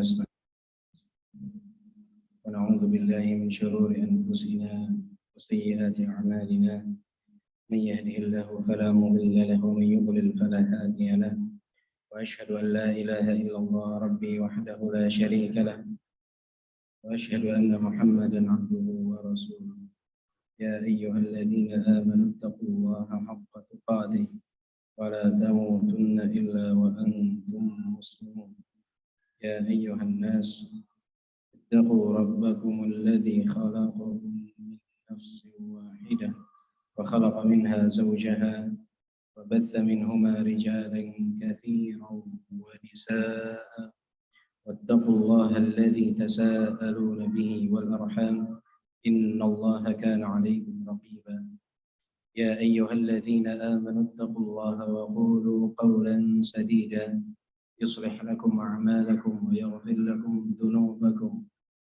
ونستعين ونعوذ بالله من شرور أنفسنا وسيئات أعمالنا من يهده الله فلا مضل له ومن يضلل فلا هادي له وأشهد أن لا إله إلا الله ربي وحده لا شريك له وأشهد أن محمدا عبده ورسوله يا أيها الذين آمنوا اتقوا الله حق تقاته ولا تموتن إلا وأنتم مسلمون يا أيها الناس اتقوا ربكم الذي خلقكم من نفس واحدة وخلق منها زوجها وبث منهما رجالا كثيرا ونساء واتقوا الله الذي تساءلون به والأرحام إن الله كان عليكم رقيبا يا أيها الذين آمنوا اتقوا الله وقولوا قولا سديدا يصلح لكم أعمالكم ويغفر لكم ذنوبكم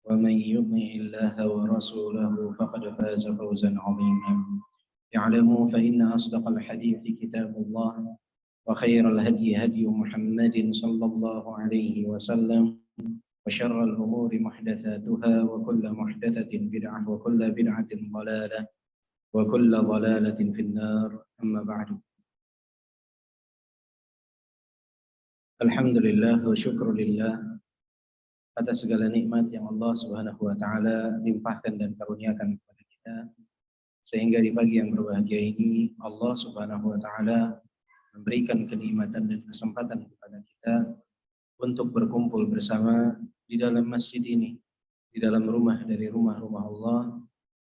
ومن يطع الله ورسوله فقد فاز فوزا عظيما اعلموا فإن أصدق الحديث كتاب الله وخير الهدي هدي محمد صلى الله عليه وسلم وشر الأمور محدثاتها وكل محدثة بدعة وكل بدعة ضلالة وكل ضلالة في النار أما بعد Alhamdulillah wa syukrulillah atas segala nikmat yang Allah Subhanahu wa taala limpahkan dan karuniakan kepada kita sehingga di pagi yang berbahagia ini Allah Subhanahu wa taala memberikan kenikmatan dan kesempatan kepada kita untuk berkumpul bersama di dalam masjid ini, di dalam rumah dari rumah-rumah Allah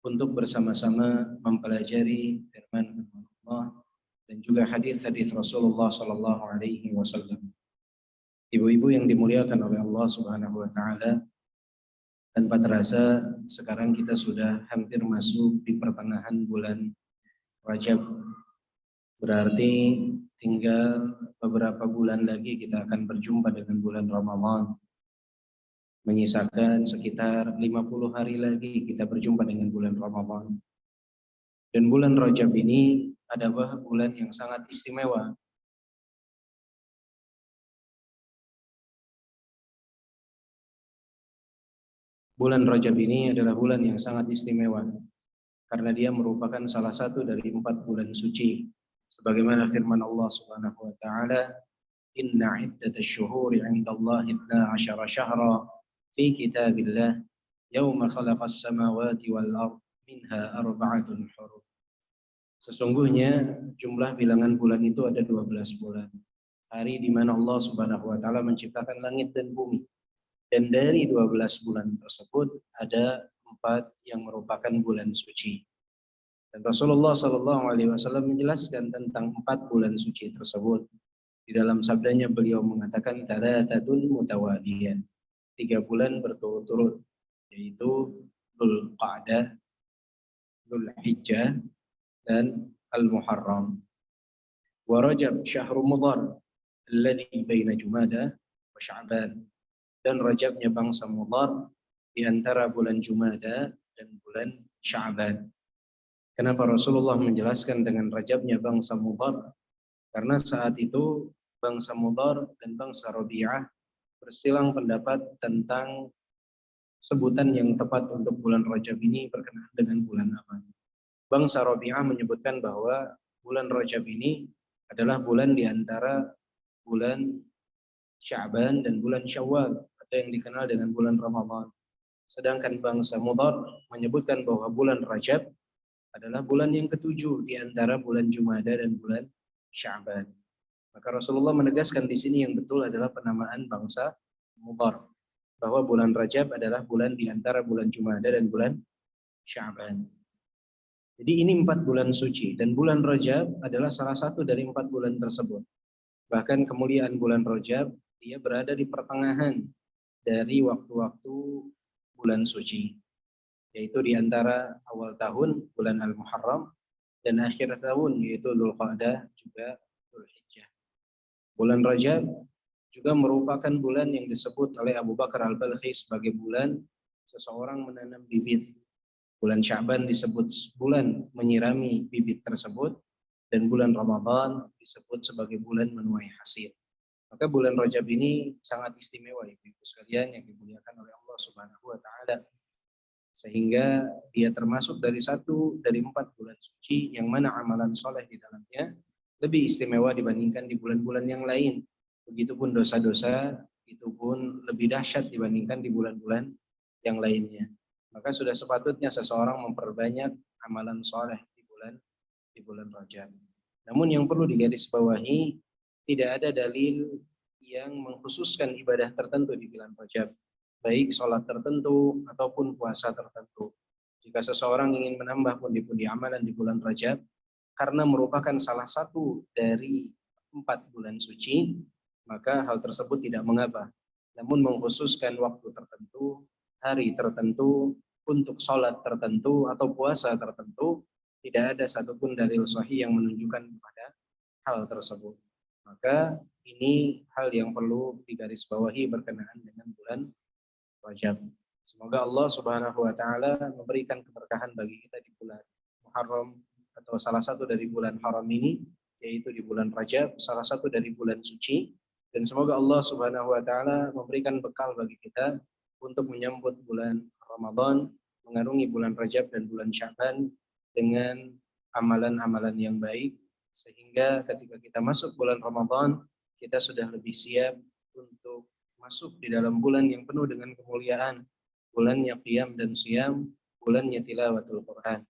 untuk bersama-sama mempelajari firman Allah dan juga hadis-hadis Rasulullah sallallahu alaihi wasallam. Ibu-ibu yang dimuliakan oleh Allah Subhanahu wa taala, tanpa terasa sekarang kita sudah hampir masuk di pertengahan bulan Rajab. Berarti tinggal beberapa bulan lagi kita akan berjumpa dengan bulan Ramadan. Menyisakan sekitar 50 hari lagi kita berjumpa dengan bulan Ramadan. Dan bulan Rajab ini adalah bulan yang sangat istimewa. Bulan Rajab ini adalah bulan yang sangat istimewa karena dia merupakan salah satu dari 4 bulan suci. Sebagaimana firman Allah Subhanahu wa taala, "Inna 'iddatasy syuhuri 'indallahi 12 syahra fi kitabillah yauma khalaqas samawati wal ardh minha arba'atun hurum." Sesungguhnya jumlah bilangan bulan itu ada 12 bulan. Hari di mana Allah Subhanahu wa taala menciptakan langit dan bumi. Dan dari 12 bulan tersebut ada 4 yang merupakan bulan suci. Dan Rasulullah Sallallahu Alaihi Wasallam menjelaskan tentang 4 bulan suci tersebut. Di dalam sabdanya beliau mengatakan thalathatun mutawaliyah, 3 bulan berturut-turut, yaitu Dzulqa'dah, Dzulhijjah, dan Al-Muharram. Wa Rajab syahrul mudhar alladhi baina Jumadah wa Sya'ban. Dan Rajabnya bangsa Mudhar di antara bulan Jumada dan bulan Sya'ban. Kenapa Rasulullah menjelaskan dengan Rajabnya bangsa Mudhar? Karena saat itu bangsa Mudhar dan bangsa Rabi'ah bersilang pendapat tentang sebutan yang tepat untuk bulan Rajab ini berkenaan dengan bulan apa. Bangsa Rabi'ah menyebutkan bahwa bulan Rajab ini adalah bulan di antara bulan Sya'ban dan bulan Syawal atau yang dikenal dengan bulan Ramadan. Sedangkan bangsa Mudhar menyebutkan bahwa bulan Rajab adalah bulan yang ketujuh di antara bulan Jumada dan bulan Sya'ban. Maka Rasulullah menegaskan di sini yang betul adalah penamaan bangsa Mudhar, bahwa bulan Rajab adalah bulan di antara bulan Jumada dan bulan Sya'ban. Jadi ini 4 bulan suci dan bulan Rajab adalah salah satu dari 4 bulan tersebut. Bahkan kemuliaan bulan Rajab dia berada di pertengahan dari waktu-waktu bulan suci, yaitu di antara awal tahun bulan Al-Muharram dan akhir tahun yaitu Dzulqa'dah juga Dzulhijjah. Bulan Rajab juga merupakan bulan yang disebut oleh Abu Bakar Al-Balkhi sebagai bulan seseorang menanam bibit. Bulan Sya'ban disebut bulan menyirami bibit tersebut dan bulan Ramadan disebut sebagai bulan menuai hasil. Maka bulan Rajab ini sangat istimewa Ibu sekalian yang dimuliakan oleh Allah Subhanahu wa taala. Sehingga dia termasuk dari satu dari 4 bulan suci yang mana amalan soleh di dalamnya lebih istimewa dibandingkan di bulan-bulan yang lain. Begitupun dosa-dosa itu pun lebih dahsyat dibandingkan di bulan-bulan yang lainnya. Maka sudah sepatutnya seseorang memperbanyak amalan soleh di bulan Rajab. Namun yang perlu digarisbawahi, tidak ada dalil yang mengkhususkan ibadah tertentu di bulan Rajab, baik sholat tertentu ataupun puasa tertentu. Jika seseorang ingin menambah pundi-pundi amalan di bulan Rajab, karena merupakan salah satu dari 4 bulan suci, maka hal tersebut tidak mengapa. Namun mengkhususkan waktu tertentu, hari tertentu, untuk sholat tertentu atau puasa tertentu, tidak ada satupun dalil sahih yang menunjukkan kepada hal tersebut. Maka ini hal yang perlu digarisbawahi berkenaan dengan bulan Rajab. Semoga Allah Subhanahu wa taala memberikan keberkahan bagi kita di bulan Muharram atau salah satu dari bulan haram ini, yaitu di bulan Rajab, salah satu dari bulan suci, dan semoga Allah Subhanahu wa taala memberikan bekal bagi kita untuk menyambut bulan Ramadan, mengarungi bulan Rajab dan bulan Sya'ban dengan amalan-amalan yang baik, sehingga ketika kita masuk bulan Ramadan, kita sudah lebih siap untuk masuk di dalam bulan yang penuh dengan kemuliaan, bulannya qiyam dan siyam, bulannya tilawatul Quran.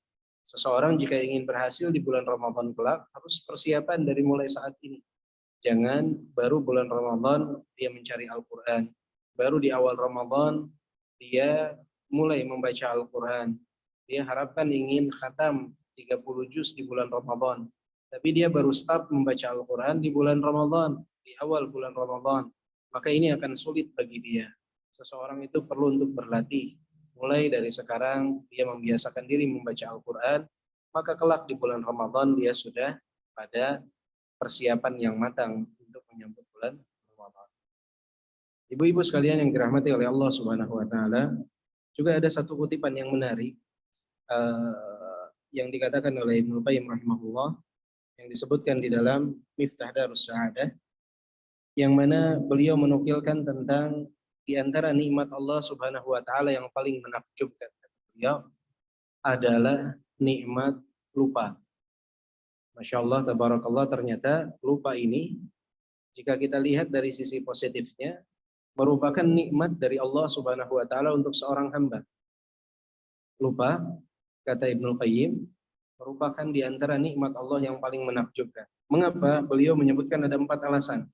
Seseorang jika ingin berhasil di bulan Ramadan kelak, harus persiapan dari mulai saat ini. Jangan baru bulan Ramadan dia mencari Al-Quran, baru di awal Ramadan dia mulai membaca Al-Quran. Dia harapkan ingin khatam 30 juz di bulan Ramadan, tapi dia baru start membaca Al-Quran di bulan Ramadan, di awal bulan Ramadan. Maka ini akan sulit bagi dia. Seseorang itu perlu untuk berlatih. Mulai dari sekarang dia membiasakan diri membaca Al-Quran, maka kelak di bulan Ramadan dia sudah pada persiapan yang matang untuk menyambut bulan Ramadan. Ibu-ibu sekalian yang dirahmati oleh Allah Subhanahu wa taala, juga ada satu kutipan yang menarik yang dikatakan oleh Ibnu Qayyim rahimahullah, yang disebutkan di dalam Miftah Darus Sa'adah, yang mana beliau menukilkan tentang di antara nikmat Allah Subhanahu wa taala yang paling menakjubkan beliau adalah nikmat lupa. Masya Allah, tabarakallah, ternyata lupa ini jika kita lihat dari sisi positifnya merupakan nikmat dari Allah Subhanahu wa taala untuk seorang hamba. Lupa, kata Ibnu Qayyim, merupakan di antara nikmat Allah yang paling menakjubkan. Mengapa? Beliau menyebutkan ada 4 alasan.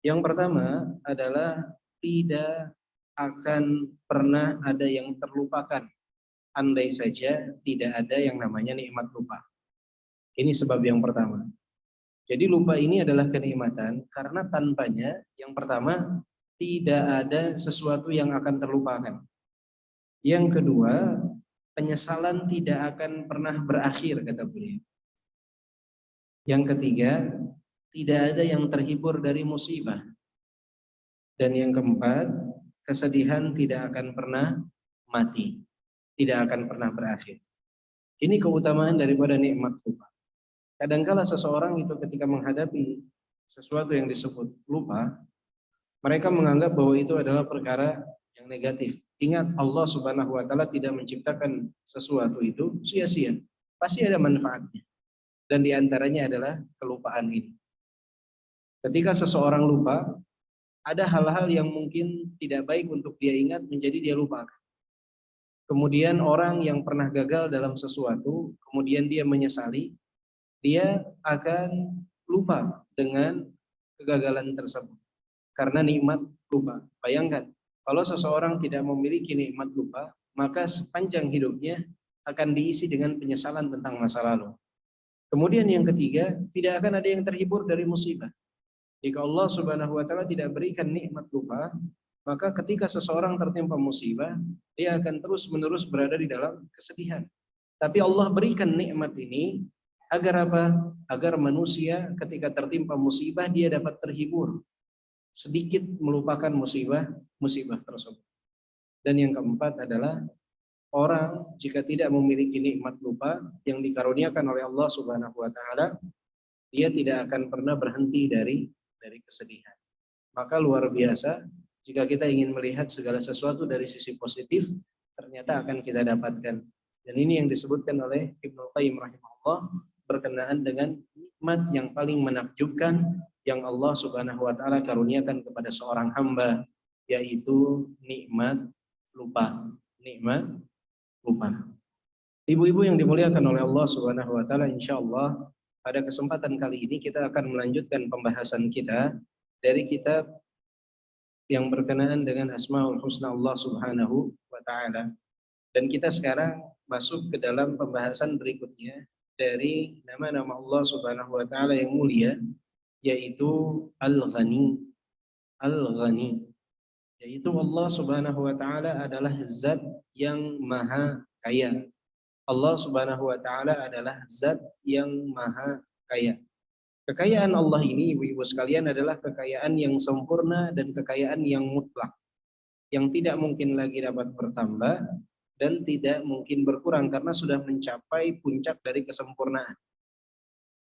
Yang pertama adalah tidak akan pernah ada yang terlupakan, andai saja tidak ada yang namanya nikmat lupa. Ini sebab yang pertama. Jadi lupa ini adalah kenikmatan karena tanpanya, yang pertama, tidak ada sesuatu yang akan terlupakan. Yang kedua, penyesalan tidak akan pernah berakhir, kata beliau. Yang ketiga, tidak ada yang terhibur dari musibah. Dan yang keempat, kesedihan tidak akan pernah mati, tidak akan pernah berakhir. Ini keutamaan daripada nikmat lupa. Kadangkala seseorang itu ketika menghadapi sesuatu yang disebut lupa, mereka menganggap bahwa itu adalah perkara yang negatif. Ingat, Allah Subhanahu wa taala tidak menciptakan sesuatu itu sia-sia. Pasti ada manfaatnya. Dan diantaranya adalah kelupaan ini. Ketika seseorang lupa, ada hal-hal yang mungkin tidak baik untuk dia ingat menjadi dia lupakan. Kemudian orang yang pernah gagal dalam sesuatu, kemudian dia menyesali, dia akan lupa dengan kegagalan tersebut. Karena nikmat lupa. Bayangkan, kalau seseorang tidak memiliki nikmat lupa, maka sepanjang hidupnya akan diisi dengan penyesalan tentang masa lalu. Kemudian yang ketiga, tidak akan ada yang terhibur dari musibah. Jika Allah Subhanahu wa taala tidak berikan nikmat lupa, maka ketika seseorang tertimpa musibah, dia akan terus-menerus berada di dalam kesedihan. Tapi Allah berikan nikmat ini agar apa? Agar manusia ketika tertimpa musibah dia dapat terhibur, sedikit melupakan musibah tersebut. Dan yang keempat adalah orang jika tidak memiliki nikmat lupa yang dikaruniakan oleh Allah Subhanahu wa taala, dia tidak akan pernah berhenti dari kesedihan. Maka luar biasa jika kita ingin melihat segala sesuatu dari sisi positif, ternyata akan kita dapatkan. Dan ini yang disebutkan oleh Ibnu Qayyim rahimahullah berkenaan dengan nikmat yang paling menakjubkan yang Allah Subhanahu wa taala karuniakan kepada seorang hamba, yaitu nikmat lupa. Nikmat lupa. Ibu-ibu yang dimuliakan oleh Allah Subhanahu wa taala, insyaallah pada kesempatan kali ini kita akan melanjutkan pembahasan kita dari kitab yang berkenaan dengan Asmaul Husna Allah Subhanahu wa taala. Dan kita sekarang masuk ke dalam pembahasan berikutnya dari nama-nama Allah Subhanahu wa taala yang mulia, yaitu Al-Ghani. Al-Ghani, yaitu Allah Subhanahu wa taala adalah zat yang maha kaya. Allah Subhanahu wa taala adalah zat yang maha kaya. Kekayaan Allah ini, ibu-ibu sekalian, adalah kekayaan yang sempurna dan kekayaan yang mutlak, yang tidak mungkin lagi dapat bertambah dan tidak mungkin berkurang karena sudah mencapai puncak dari kesempurnaan.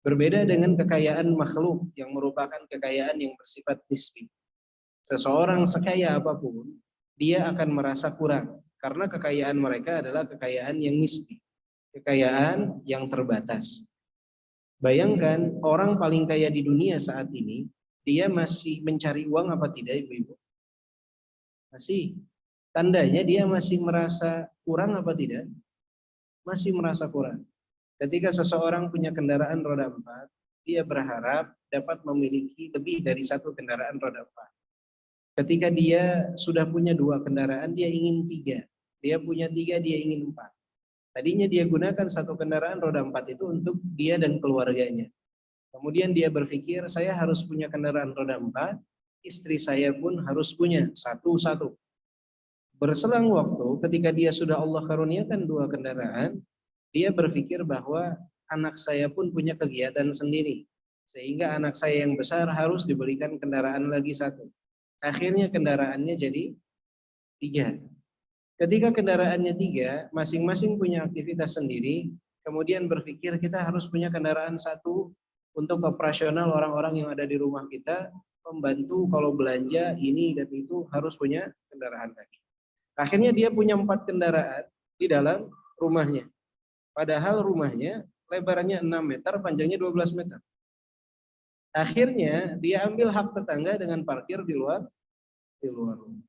Berbeda dengan kekayaan makhluk yang merupakan kekayaan yang bersifat nisbi. Seseorang sekaya apapun, dia akan merasa kurang karena kekayaan mereka adalah kekayaan yang nisbi, kekayaan yang terbatas. Bayangkan orang paling kaya di dunia saat ini, dia masih mencari uang apa tidak, ibu-ibu? Masih. Tandanya dia masih merasa kurang apa tidak? Masih merasa kurang. Ketika seseorang punya kendaraan roda 4, dia berharap dapat memiliki lebih dari satu kendaraan roda 4. Ketika dia sudah punya 2 kendaraan, dia ingin 3. Dia punya 3, dia ingin 4. Tadinya dia gunakan satu kendaraan roda 4 itu untuk dia dan keluarganya. Kemudian dia berpikir, saya harus punya kendaraan roda 4, istri saya pun harus punya satu-satu. Berselang waktu, ketika dia sudah Allah karuniakan 2 kendaraan, dia berpikir bahwa anak saya pun punya kegiatan sendiri. Sehingga anak saya yang besar harus diberikan kendaraan lagi 1. Akhirnya kendaraannya jadi 3. Ketika kendaraannya 3, masing-masing punya aktivitas sendiri, kemudian berpikir kita harus punya kendaraan 1 untuk operasional orang-orang yang ada di rumah kita, membantu kalau belanja ini dan itu harus punya kendaraan lagi. Akhirnya dia punya 4 kendaraan di dalam rumahnya. Padahal rumahnya lebarnya 6 meter, panjangnya 12 meter. Akhirnya dia ambil hak tetangga dengan parkir di luar rumah.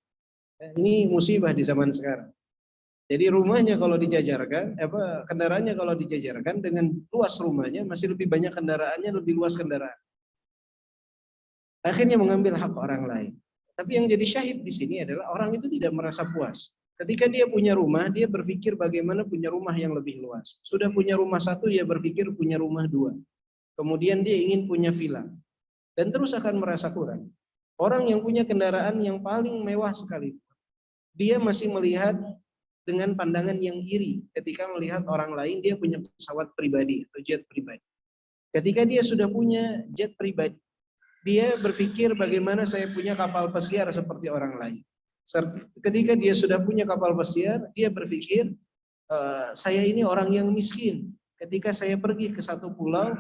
Ini musibah di zaman sekarang. Jadi rumahnya kalau dijajarkan, kendaraannya kalau dijajarkan dengan luas rumahnya masih lebih banyak kendaraannya, lebih luas kendaraan. Akhirnya mengambil hak orang lain. Tapi yang jadi syahid di sini adalah orang itu tidak merasa puas. Ketika dia punya rumah, dia berpikir bagaimana punya rumah yang lebih luas. Sudah punya rumah 1, dia berpikir punya rumah 2. Kemudian dia ingin punya villa. Dan terus akan merasa kurang. Orang yang punya kendaraan yang paling mewah sekali, dia masih melihat dengan pandangan yang iri ketika melihat orang lain dia punya pesawat pribadi atau jet pribadi. Ketika dia sudah punya jet pribadi, dia berpikir bagaimana saya punya kapal pesiar seperti orang lain. Ketika dia sudah punya kapal pesiar, dia berpikir saya ini orang yang miskin. Ketika saya pergi ke satu pulau,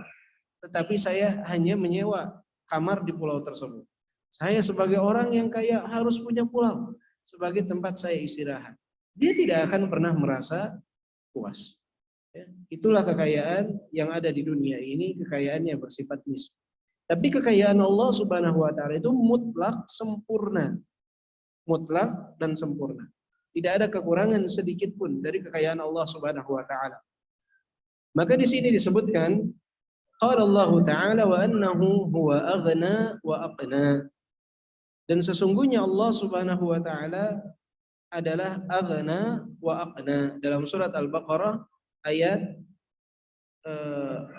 tetapi saya hanya menyewa kamar di pulau tersebut. Saya sebagai orang yang kaya harus punya pulau sebagai tempat saya istirahat. Dia tidak akan pernah merasa puas. Ya, itulah kekayaan yang ada di dunia ini, kekayaan yang bersifat nisbi. Tapi kekayaan Allah Subhanahu wa taala itu mutlak sempurna. Mutlak dan sempurna. Tidak ada kekurangan sedikit pun dari kekayaan Allah Subhanahu wa taala. Maka di sini disebutkan qala Allah taala wa annahu huwa aghna wa aqna. Dan sesungguhnya Allah Subhanahu wa taala adalah aghna wa aqna. Dalam surat Al-Baqarah ayat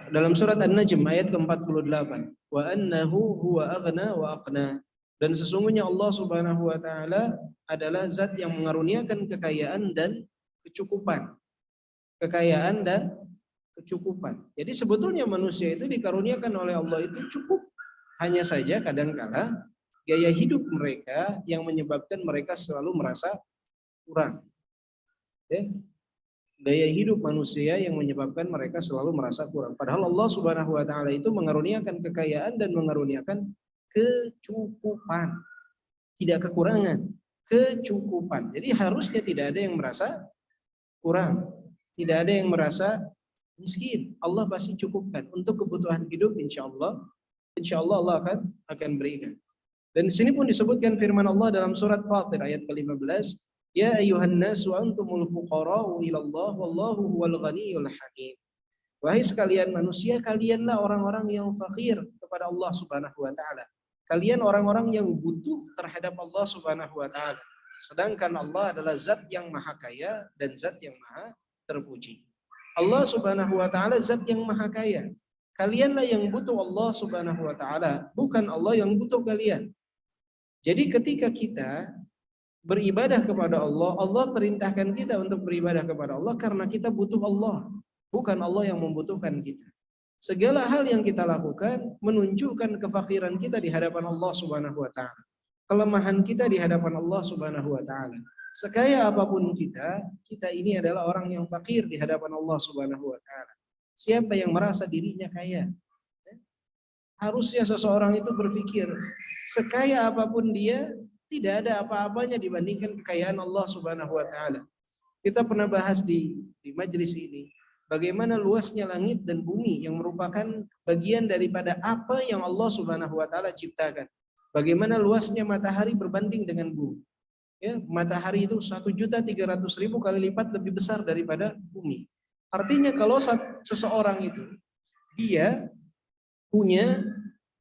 dalam surat An-Najm ayat ke-48. Wa annahu huwa aghna wa aqna. Dan sesungguhnya Allah Subhanahu wa taala adalah zat yang mengaruniakan kekayaan dan kecukupan. Kekayaan dan kecukupan. Jadi sebetulnya manusia itu dikaruniakan oleh Allah itu cukup. Hanya saja kadangkala gaya hidup mereka yang menyebabkan mereka selalu merasa kurang. Ya. Gaya hidup manusia yang menyebabkan mereka selalu merasa kurang. Padahal Allah Subhanahu wa taala itu mengaruniakan kekayaan dan mengaruniakan kecukupan. tidak kekurangan, kecukupan. Jadi harusnya tidak ada yang merasa kurang, tidak ada yang merasa miskin. Allah pasti cukupkan untuk kebutuhan hidup, insya Allah Allah akan berikan. Dan di sini pun disebutkan firman Allah dalam surat Fatir ayat ke-15, ya ayyuhan nasu antumul fuqara'u ila Allah wallahu huwal ghaniyyul hamid. Wahai sekalian manusia, kalianlah orang-orang yang fakir kepada Allah Subhanahu wa taala. Kalian orang-orang yang butuh terhadap Allah Subhanahu wa taala. Sedangkan Allah adalah zat yang maha kaya dan zat yang maha terpuji. Allah Subhanahu wa taala zat yang maha kaya. Kalianlah yang butuh Allah Subhanahu wa taala, bukan Allah yang butuh kalian. Jadi ketika kita beribadah kepada Allah, Allah perintahkan kita untuk beribadah kepada Allah karena kita butuh Allah, bukan Allah yang membutuhkan kita. Segala hal yang kita lakukan menunjukkan kefakiran kita di hadapan Allah Subhanahu wa taala. Kelemahan kita di hadapan Allah Subhanahu wa taala. Sekaya apapun kita ini adalah orang yang fakir di hadapan Allah Subhanahu wa taala. Siapa yang merasa dirinya kaya? Harusnya seseorang itu berpikir, sekaya apapun dia, tidak ada apa-apanya dibandingkan kekayaan Allah Subhanahu wa taala. Kita pernah bahas di majelis ini, bagaimana luasnya langit dan bumi yang merupakan bagian daripada apa yang Allah Subhanahu wa taala ciptakan. Bagaimana luasnya matahari berbanding dengan bumi. Ya, matahari itu 1.300.000 kali lipat lebih besar daripada bumi. Artinya kalau seseorang itu dia punya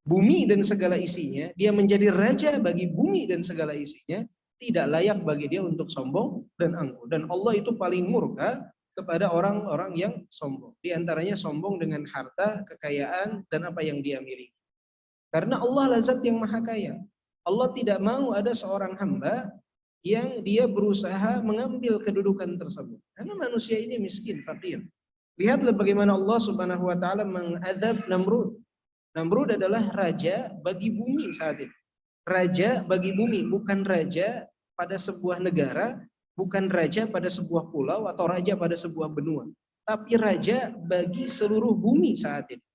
bumi dan segala isinya, dia menjadi raja bagi bumi dan segala isinya, tidak layak bagi dia untuk sombong dan angkuh. Dan Allah itu paling murka kepada orang-orang yang sombong. Di antaranya sombong dengan harta, kekayaan, dan apa yang dia miliki. Karena Allah lazat yang maha kaya. Allah tidak mau ada seorang hamba yang dia berusaha mengambil kedudukan tersebut. Karena manusia ini miskin, fakir. Lihatlah bagaimana Allah Subhanahu wa taala mengadab Namrud. Namrud adalah raja bagi bumi saat itu. Raja bagi bumi, bukan raja pada sebuah negara, bukan raja pada sebuah pulau atau raja pada sebuah benua, tapi raja bagi seluruh bumi saat itu.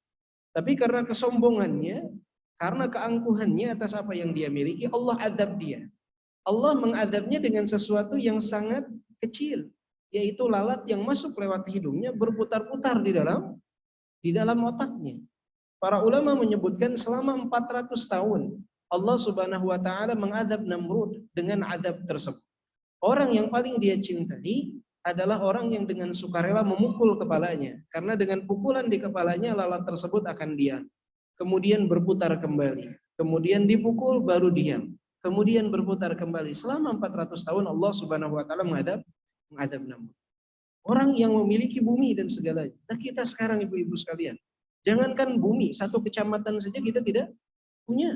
Tapi karena kesombongannya, karena keangkuhannya atas apa yang dia miliki, Allah adab dia. Allah mengadabnya dengan sesuatu yang sangat kecil, yaitu lalat yang masuk lewat hidungnya berputar-putar di dalam otaknya. Para ulama menyebutkan selama 400 tahun Allah Subhanahu wa taala mengadab Namrud dengan adab tersebut. Orang yang paling dia cintai adalah orang yang dengan sukarela memukul kepalanya, karena dengan pukulan di kepalanya lalat tersebut akan diam. Kemudian berputar kembali, kemudian dipukul baru diam. Kemudian berputar kembali. Selama 400 tahun Allah Subhanahu wa taala mengadab Namrud. Orang yang memiliki bumi dan segalanya. Nah, kita sekarang ibu-ibu sekalian, jangankan bumi, satu kecamatan saja kita tidak punya.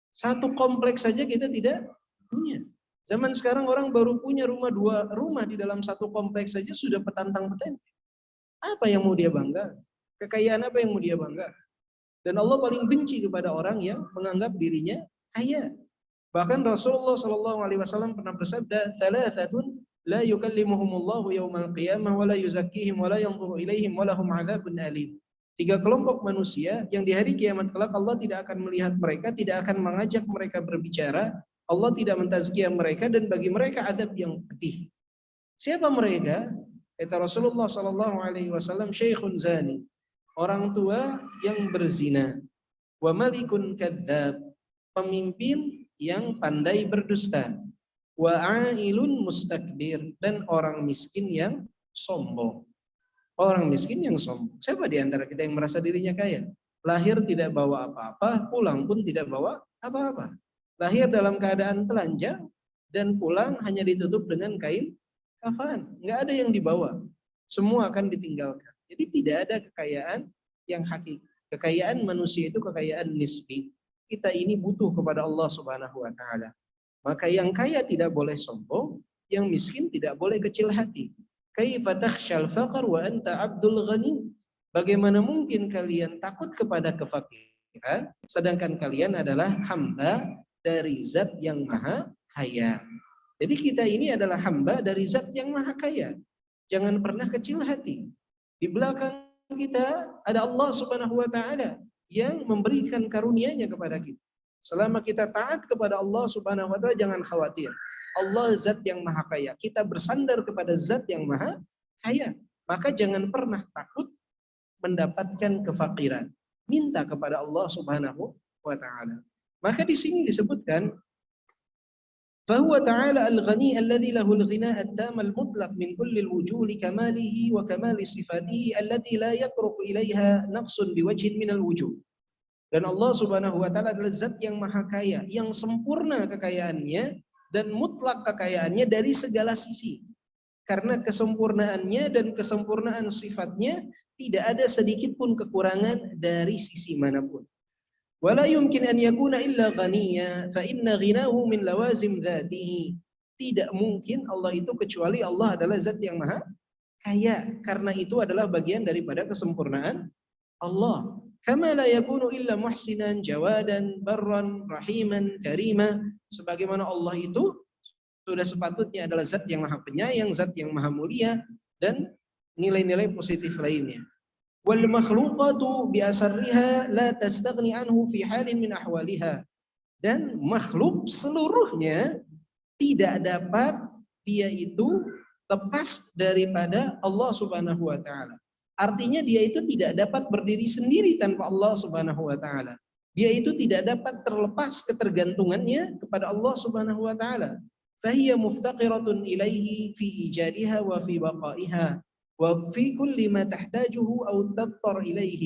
Satu kompleks saja kita tidak punya. Zaman sekarang orang baru punya dua rumah di dalam satu kompleks saja sudah petantang-petenteng. Apa yang mau dia bangga? Kekayaan apa yang mau dia bangga? Dan Allah paling benci kepada orang yang menganggap dirinya kaya. Bahkan Rasulullah SAW pernah bersabda, "Thalathatun la yukallimuhumullahu yaumal qiyamah wa la yuzakkihim wa la yanzuru ilaihim wa lahum 'adzabun alim." 3 kelompok manusia yang di hari kiamat kelak Allah tidak akan melihat mereka, tidak akan mengajak mereka berbicara, Allah tidak mentazkiyah mereka, dan bagi mereka adab yang pedih. Siapa mereka? Kata Rasulullah SAW, syaikhun zani, orang tua yang berzina, wa malikun kadzdzab, pemimpin yang pandai berdusta, wa ailun mustakbir, dan orang miskin yang sombong. Orang miskin yang sombong. Siapa di antara kita yang merasa dirinya kaya? Lahir tidak bawa apa-apa, pulang pun tidak bawa apa-apa. Lahir dalam keadaan telanjang dan pulang hanya ditutup dengan kain kafan. Nggak ada yang dibawa. Semua akan ditinggalkan. Jadi tidak ada kekayaan yang hakiki. Kekayaan manusia itu kekayaan nisbi. Kita ini butuh kepada Allah Subhanahu wa taala. Maka yang kaya tidak boleh sombong, yang miskin tidak boleh kecil hati. Kaifa takhshal faqr wa anta abdul ghani? Bagaimana mungkin kalian takut kepada kefakiran sedangkan kalian adalah hamba dari zat yang maha kaya. Jadi kita ini adalah hamba dari zat yang maha kaya. Jangan pernah kecil hati. Di belakang kita ada Allah Subhanahu wa taala yang memberikan karunia-Nya kepada kita. Selama kita taat kepada Allah Subhanahu wa taala, jangan khawatir. Allah zat yang maha kaya. Kita bersandar kepada zat yang maha kaya. Maka jangan pernah takut mendapatkan kefakiran. Minta kepada Allah Subhanahu wa taala. Maka di sini disebutkan فهو تعالى الغني الذي له الغناء التام المطلق من كل الوجوه لكماله وكمال صفاته التي لا يطرق إليها نقص بوجه من الوجوه. Dan Allah Subhanahu wa taala adalah zat yang maha kaya, yang sempurna kekayaannya dan mutlak kekayaannya dari segala sisi. Karena kesempurnaannya dan kesempurnaan sifatnya tidak ada sedikit pun kekurangan dari sisi manapun. ولا يمكن أن يكون إلا غنيا فإن غناه من لوازم ذاته. Tidak mungkin Allah itu kecuali Allah adalah zat yang maha kaya, karena itu adalah bagian daripada kesempurnaan Allah. Kama la yakunu illa muhsinan jawadan barran rahiman karima. Sebagaimana Allah itu sudah sepatutnya adalah zat yang maha penyayang, zat yang maha mulia, dan nilai-nilai positif lainnya. Wal makhluqatu bi asarriha la tastaghni anhu fi halin min ahwaliha. Dan makhluk seluruhnya tidak dapat dia itu lepas daripada Allah Subhanahu wa taala. Artinya dia itu tidak dapat berdiri sendiri tanpa Allah Subhanahu wa taala. Dia itu tidak dapat terlepas ketergantungannya kepada Allah Subhanahu wa taala. Fahiya muftaqiratun ilaihi fi ijadiha wa fi baqaiha. وفي كل ما تحتاجه أو تضطر إليه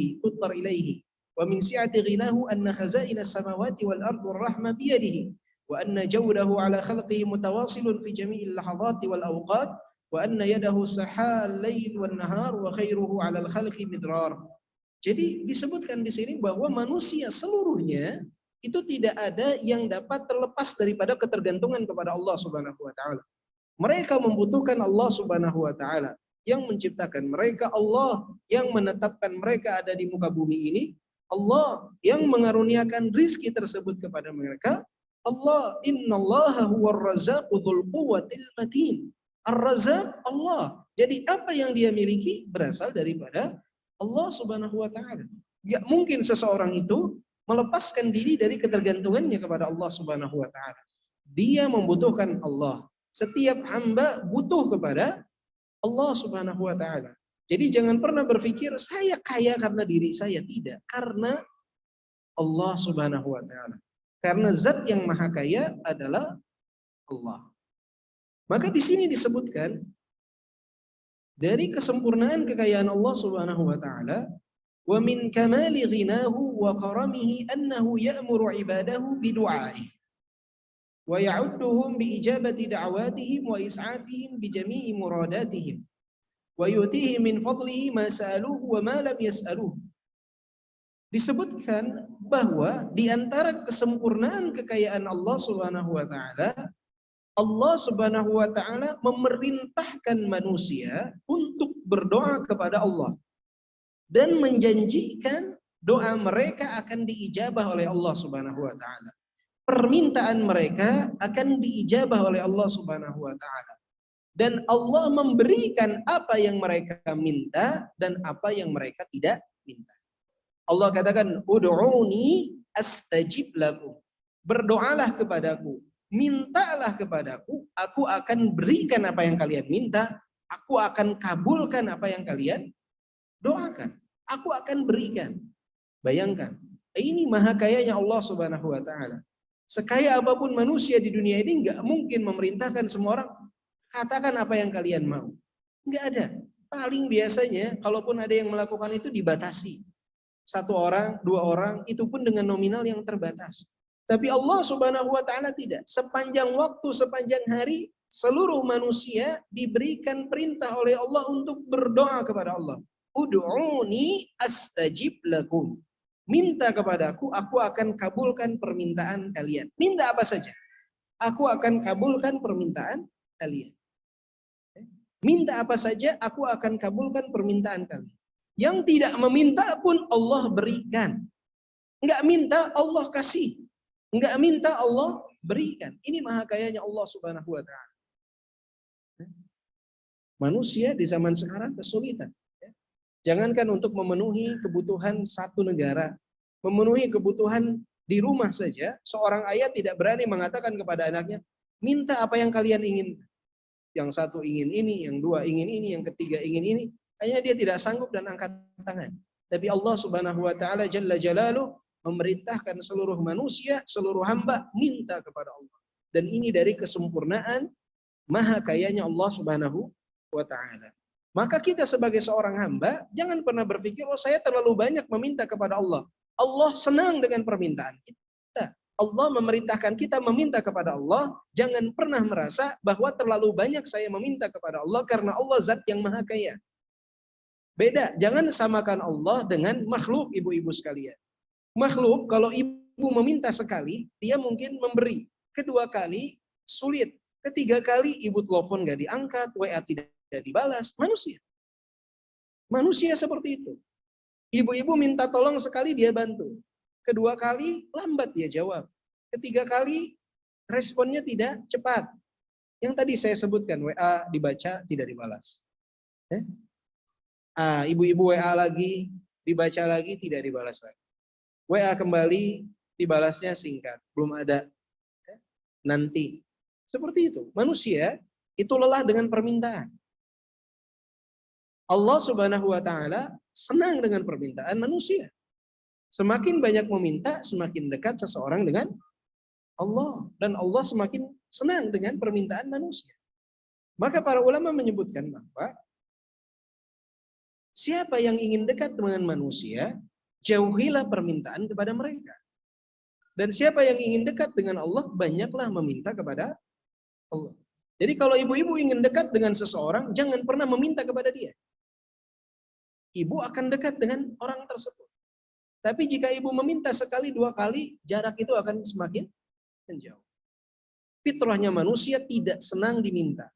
ومن سعة غناه أن خزائن السماوات والأرض والرحمة بيده وأن جوده على خلقه متواصل في جميع اللحظات والأوقات وأن يده سحاء الليل والنهار وخيره على الخلق مدرار. Jadi disebutkan di sini bahwa manusia seluruhnya itu tidak ada yang dapat terlepas daripada ketergantungan kepada Allah Subhanahu wa taala. Mereka membutuhkan Allah Subhanahu wa taala yang menciptakan mereka, Allah yang menetapkan mereka ada di muka bumi ini, Allah yang mengaruniakan rizki tersebut kepada mereka. Allah, innallaha huwar razzaqu dzul quwwatil matin. Ar-Razzaq Allah. Jadi apa yang dia miliki berasal daripada Allah Subhanahu wa taala. Enggak mungkin seseorang itu melepaskan diri dari ketergantungannya kepada Allah Subhanahu wa taala. Dia membutuhkan Allah. Setiap hamba butuh kepada Allah Subhanahu wa taala. Jadi jangan pernah berpikir saya kaya karena diri saya, tidak, karena Allah Subhanahu wa taala. Karena zat yang maha kaya adalah Allah. Maka di sini disebutkan dari kesempurnaan kekayaan Allah Subhanahu wa taala, wa min kamali ghinahu wa karamihi annahu ya'muru ibadahu bidu'aihi wa ya'udduhum biijabati da'watihim wa is'afihim bijami'i muradatihim wa yutihim min fadlihi ma sa'aluhu wa ma lam yas'aluhu. Disebutkan bahwa di antara kesempurnaan kekayaan Allah Subhanahu wa taala, Allah Subhanahu wa taala memerintahkan manusia untuk berdoa kepada Allah dan menjanjikan doa mereka akan diijabah oleh Allah Subhanahu wa taala. Permintaan mereka akan diijabah oleh Allah Subhanahu wa taala. Dan Allah memberikan apa yang mereka minta dan apa yang mereka tidak minta. Allah katakan, "Ud'uni astajib lakum." Berdoalah kepadaku, mintalah kepadaku, aku akan berikan apa yang kalian minta, aku akan kabulkan apa yang kalian doakan. Aku akan berikan. Bayangkan, ini maha kayanya Allah Subhanahu wa taala. Sekaya apapun manusia di dunia ini nggak mungkin memerintahkan semua orang katakan apa yang kalian mau. Nggak ada. Paling biasanya kalaupun ada yang melakukan itu dibatasi. 1 orang, 2 orang, itu pun dengan nominal yang terbatas. Tapi Allah Subhanahu wa taala tidak. Sepanjang waktu, sepanjang hari, seluruh manusia diberikan perintah oleh Allah untuk berdoa kepada Allah. Ud'uni astajib lakum. Minta kepadaku, aku akan kabulkan permintaan kalian. Minta apa saja, aku akan kabulkan permintaan kalian. Minta apa saja, aku akan kabulkan permintaan kalian. Yang tidak meminta pun Allah berikan. Enggak minta, Allah kasih. Enggak minta, Allah berikan. Ini maha kayanya Allah Subhanahu wa taala. Manusia di zaman sekarang kesulitan. Jangankan untuk memenuhi kebutuhan satu negara, memenuhi kebutuhan Di rumah saja, seorang ayah tidak berani mengatakan kepada anaknya, minta apa yang kalian ingin. Yang satu ingin ini, yang dua ingin ini, yang ketiga ingin ini. Akhirnya dia tidak sanggup dan angkat tangan. Tapi Allah Subhanahu wa taala jalla jalaluhu memerintahkan seluruh manusia, seluruh hamba minta kepada Allah. Dan ini dari kesempurnaan maha kayanya Allah Subhanahu wa taala. Maka kita sebagai seorang hamba jangan pernah berpikir, oh saya terlalu banyak meminta kepada Allah. Allah senang dengan permintaan kita. Allah memerintahkan kita meminta kepada Allah, jangan pernah merasa bahwa terlalu banyak saya meminta kepada Allah karena Allah zat yang maha kaya. Beda, jangan samakan Allah dengan makhluk, ibu-ibu sekalian. Makhluk kalau ibu meminta sekali, dia mungkin memberi. Kedua kali sulit. Ketiga kali ibu telepon nggak diangkat, WA tidak dibalas. Manusia. Manusia seperti itu. Ibu-ibu minta tolong sekali dia bantu. Kedua kali lambat dia jawab. Ketiga kali responnya tidak cepat. Yang tadi saya sebutkan, WA dibaca tidak dibalas. Ibu-ibu WA lagi, dibaca lagi tidak dibalas lagi. WA kembali, dibalasnya singkat, belum ada. Nanti. Seperti itu. Manusia itu lelah dengan permintaan. Allah Subhanahu wa taala senang dengan permintaan manusia. Semakin banyak meminta, semakin dekat seseorang dengan Allah. Dan Allah semakin senang dengan permintaan manusia. Maka para ulama menyebutkan bahwa siapa yang ingin dekat dengan manusia, jauhilah permintaan kepada mereka. Dan siapa yang ingin dekat dengan Allah, banyaklah meminta kepada Allah. Jadi kalau ibu-ibu ingin dekat dengan seseorang, jangan pernah meminta kepada dia. Ibu akan dekat dengan orang tersebut. Tapi jika ibu meminta sekali, dua kali, jarak itu akan semakin menjauh. Fitrahnya manusia tidak senang diminta.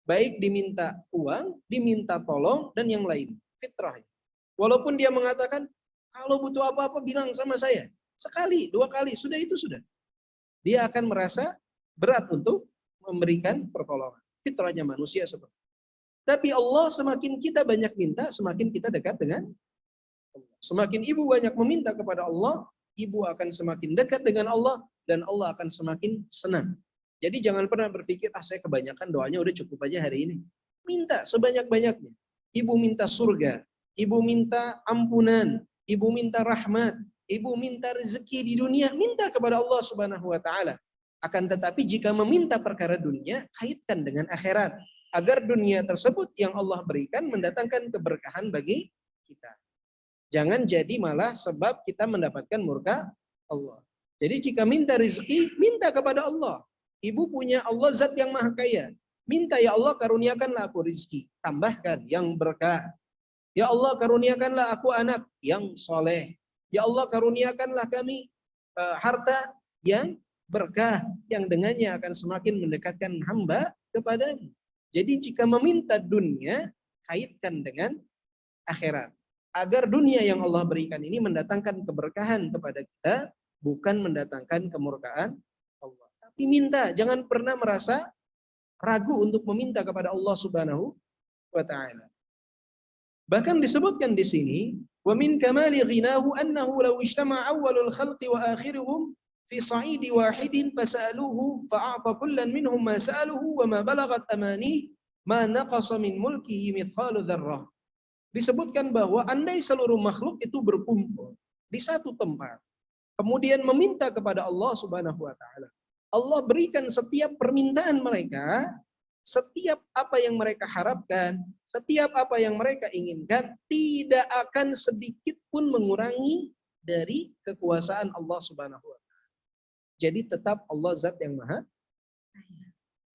Baik diminta uang, diminta tolong, dan yang lain. Fitrahnya. Walaupun dia mengatakan, kalau butuh apa-apa bilang sama saya. Sekali, dua kali, sudah itu sudah. Dia akan merasa berat untuk memberikan pertolongan. Fitrahnya manusia seperti itu. Tapi Allah semakin kita banyak minta, semakin kita dekat dengan Allah. Semakin ibu banyak meminta kepada Allah, ibu akan semakin dekat dengan Allah, dan Allah akan semakin senang. Jadi jangan pernah berpikir, saya kebanyakan doanya udah cukup aja hari ini. Minta sebanyak-banyaknya. Ibu minta surga, ibu minta ampunan, ibu minta rahmat, ibu minta rezeki di dunia, minta kepada Allah Subhanahu wa taala. Akan tetapi jika meminta perkara dunia, kaitkan dengan akhirat. Agar dunia tersebut yang Allah berikan mendatangkan keberkahan bagi kita. Jangan jadi malah sebab kita mendapatkan murka Allah. Jadi jika minta rezeki, minta kepada Allah. Ibu punya Allah zat yang maha kaya. Minta, ya Allah karuniakanlah aku rezeki. Tambahkan yang berkah. Ya Allah karuniakanlah aku anak yang soleh. Ya Allah karuniakanlah kami harta yang berkah. Yang dengannya akan semakin mendekatkan hamba kepadamu. Jadi jika meminta dunia, kaitkan dengan akhirat. Agar dunia yang Allah berikan ini mendatangkan keberkahan kepada kita, bukan mendatangkan kemurkaan Allah. Tapi minta, jangan pernah merasa ragu untuk meminta kepada Allah Subhanahu wa taala. Bahkan disebutkan di sini, wa min kamali ghinahu annahu law ijtama'a awwalul khalqi wa akhiruhum fi sa'idi wahidin fasaluhu fa'ata kullan minhum ma sa'aluhu wa ma balagat amani ma naqasa min mulkihi mithqalu dzarrah. Disebutkan bahwa andai seluruh makhluk itu berkumpul di satu tempat, kemudian meminta kepada Allah Subhanahu wa taala, Allah berikan setiap permintaan mereka, setiap apa yang mereka harapkan, setiap apa yang mereka inginkan, tidak akan sedikit pun mengurangi dari kekuasaan Allah Subhanahu wa taala. Jadi tetap Allah zat yang maha kaya.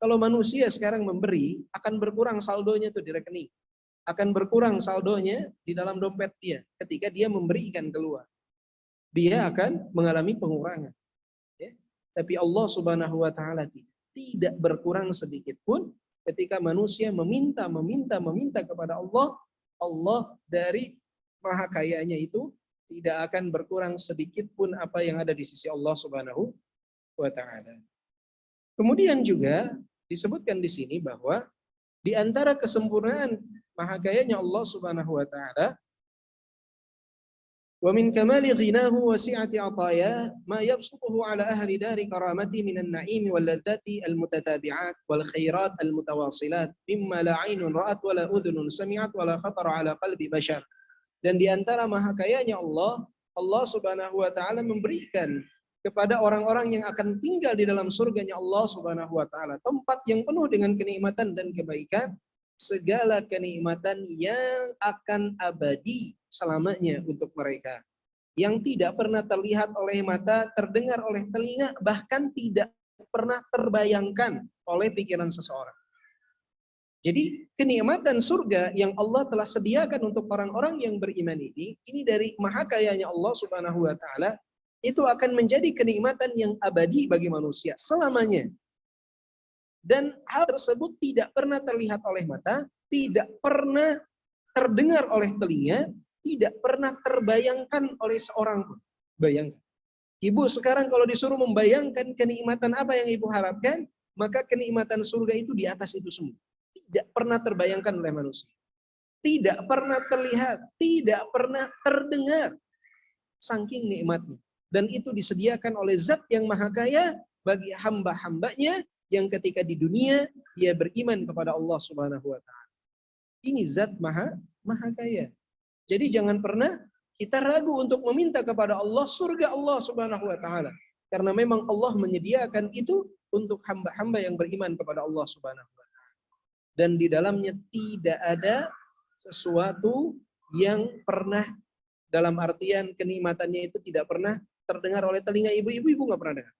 Kalau manusia sekarang memberi, akan berkurang saldonya tuh di rekening. Akan berkurang saldonya di dalam dompet dia ketika dia memberikan keluar. Dia akan mengalami pengurangan. Ya. Tapi Allah Subhanahu wa taala tidak berkurang sedikit pun ketika manusia meminta kepada Allah. Allah dari maha kayanya itu tidak akan berkurang sedikit pun apa yang ada di sisi Allah Subhanahu wa taala. Kemudian juga disebutkan di sini bahwa di antara kesempurnaan maha kayanya Allah Subhanahu wa taala Wa min kamali ghinahu wa si'ati ataya ma yabsutuhu ala ahli dari karamati minan na'imi wal ladzati al mutatabi'at wal khairat al mutawasilat mimma la 'ainun ra'at wa la udhunun sami'at wa la khatara ala qalbi bashar. Dan di antara maha kayanya Allah, Allah Subhanahu wa taala memberikan kepada orang-orang yang akan tinggal di dalam surganya Allah Subhanahu wa taala tempat yang penuh dengan kenikmatan dan kebaikan, segala kenikmatan yang akan abadi selamanya untuk mereka, yang tidak pernah terlihat oleh mata, terdengar oleh telinga, bahkan tidak pernah terbayangkan oleh pikiran seseorang. Jadi kenikmatan surga yang Allah telah sediakan untuk orang-orang yang beriman ini dari maha kayanya Allah Subhanahu wa taala, itu akan menjadi kenikmatan yang abadi bagi manusia selamanya. Dan hal tersebut tidak pernah terlihat oleh mata, tidak pernah terdengar oleh telinga, tidak pernah terbayangkan oleh seorang pun. Bayangkan. Ibu sekarang kalau disuruh membayangkan kenikmatan apa yang ibu harapkan, maka kenikmatan surga itu di atas itu semua. Tidak pernah terbayangkan oleh manusia. Tidak pernah terlihat, tidak pernah terdengar. Saking nikmatnya. Dan itu disediakan oleh Zat yang Maha Kaya bagi hamba-hambanya yang ketika di dunia dia beriman kepada Allah Subhanahu wa taala. Ini Zat Maha Kaya. Jadi jangan pernah kita ragu untuk meminta kepada Allah surga Allah Subhanahu wa taala, karena memang Allah menyediakan itu untuk hamba-hamba yang beriman kepada Allah Subhanahu wa taala. Dan di dalamnya tidak ada sesuatu yang pernah, dalam artian kenikmatannya itu tidak pernah terdengar oleh telinga ibu nggak pernah dengar.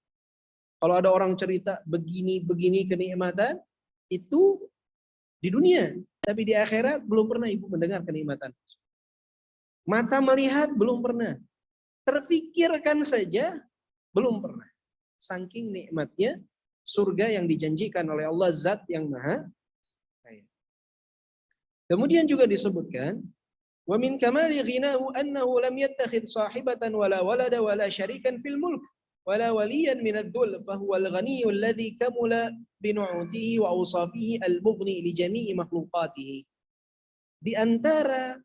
Kalau ada orang cerita begini kenikmatan itu di dunia, tapi di akhirat belum pernah ibu mendengar kenikmatan. Mata melihat belum pernah, terfikirkan saja belum pernah. Saking nikmatnya surga yang dijanjikan oleh Allah Zat yang Maha Kaya. Kemudian juga disebutkan wa min kamali ghinahu annahu lam yattakhidh sahibatan wala walada wala syarikan fil mulk wala waliyan min adh-dhul fa huwa al-ghaniyyu alladhi kamula bi nu'utihi wa awsafihi al-mughni li jami'i makhluqatihi. Di antara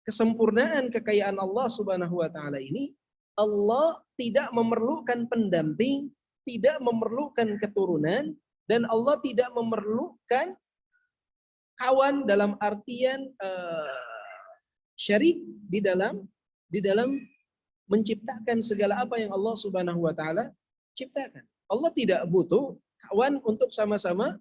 kesempurnaan kekayaan Allah Subhanahu wa taala ini, Allah tidak memerlukan pendamping, tidak memerlukan keturunan, dan Allah tidak memerlukan kawan dalam artian syarik di dalam menciptakan segala apa yang Allah Subhanahu wa taala ciptakan. Allah tidak butuh kawan untuk sama-sama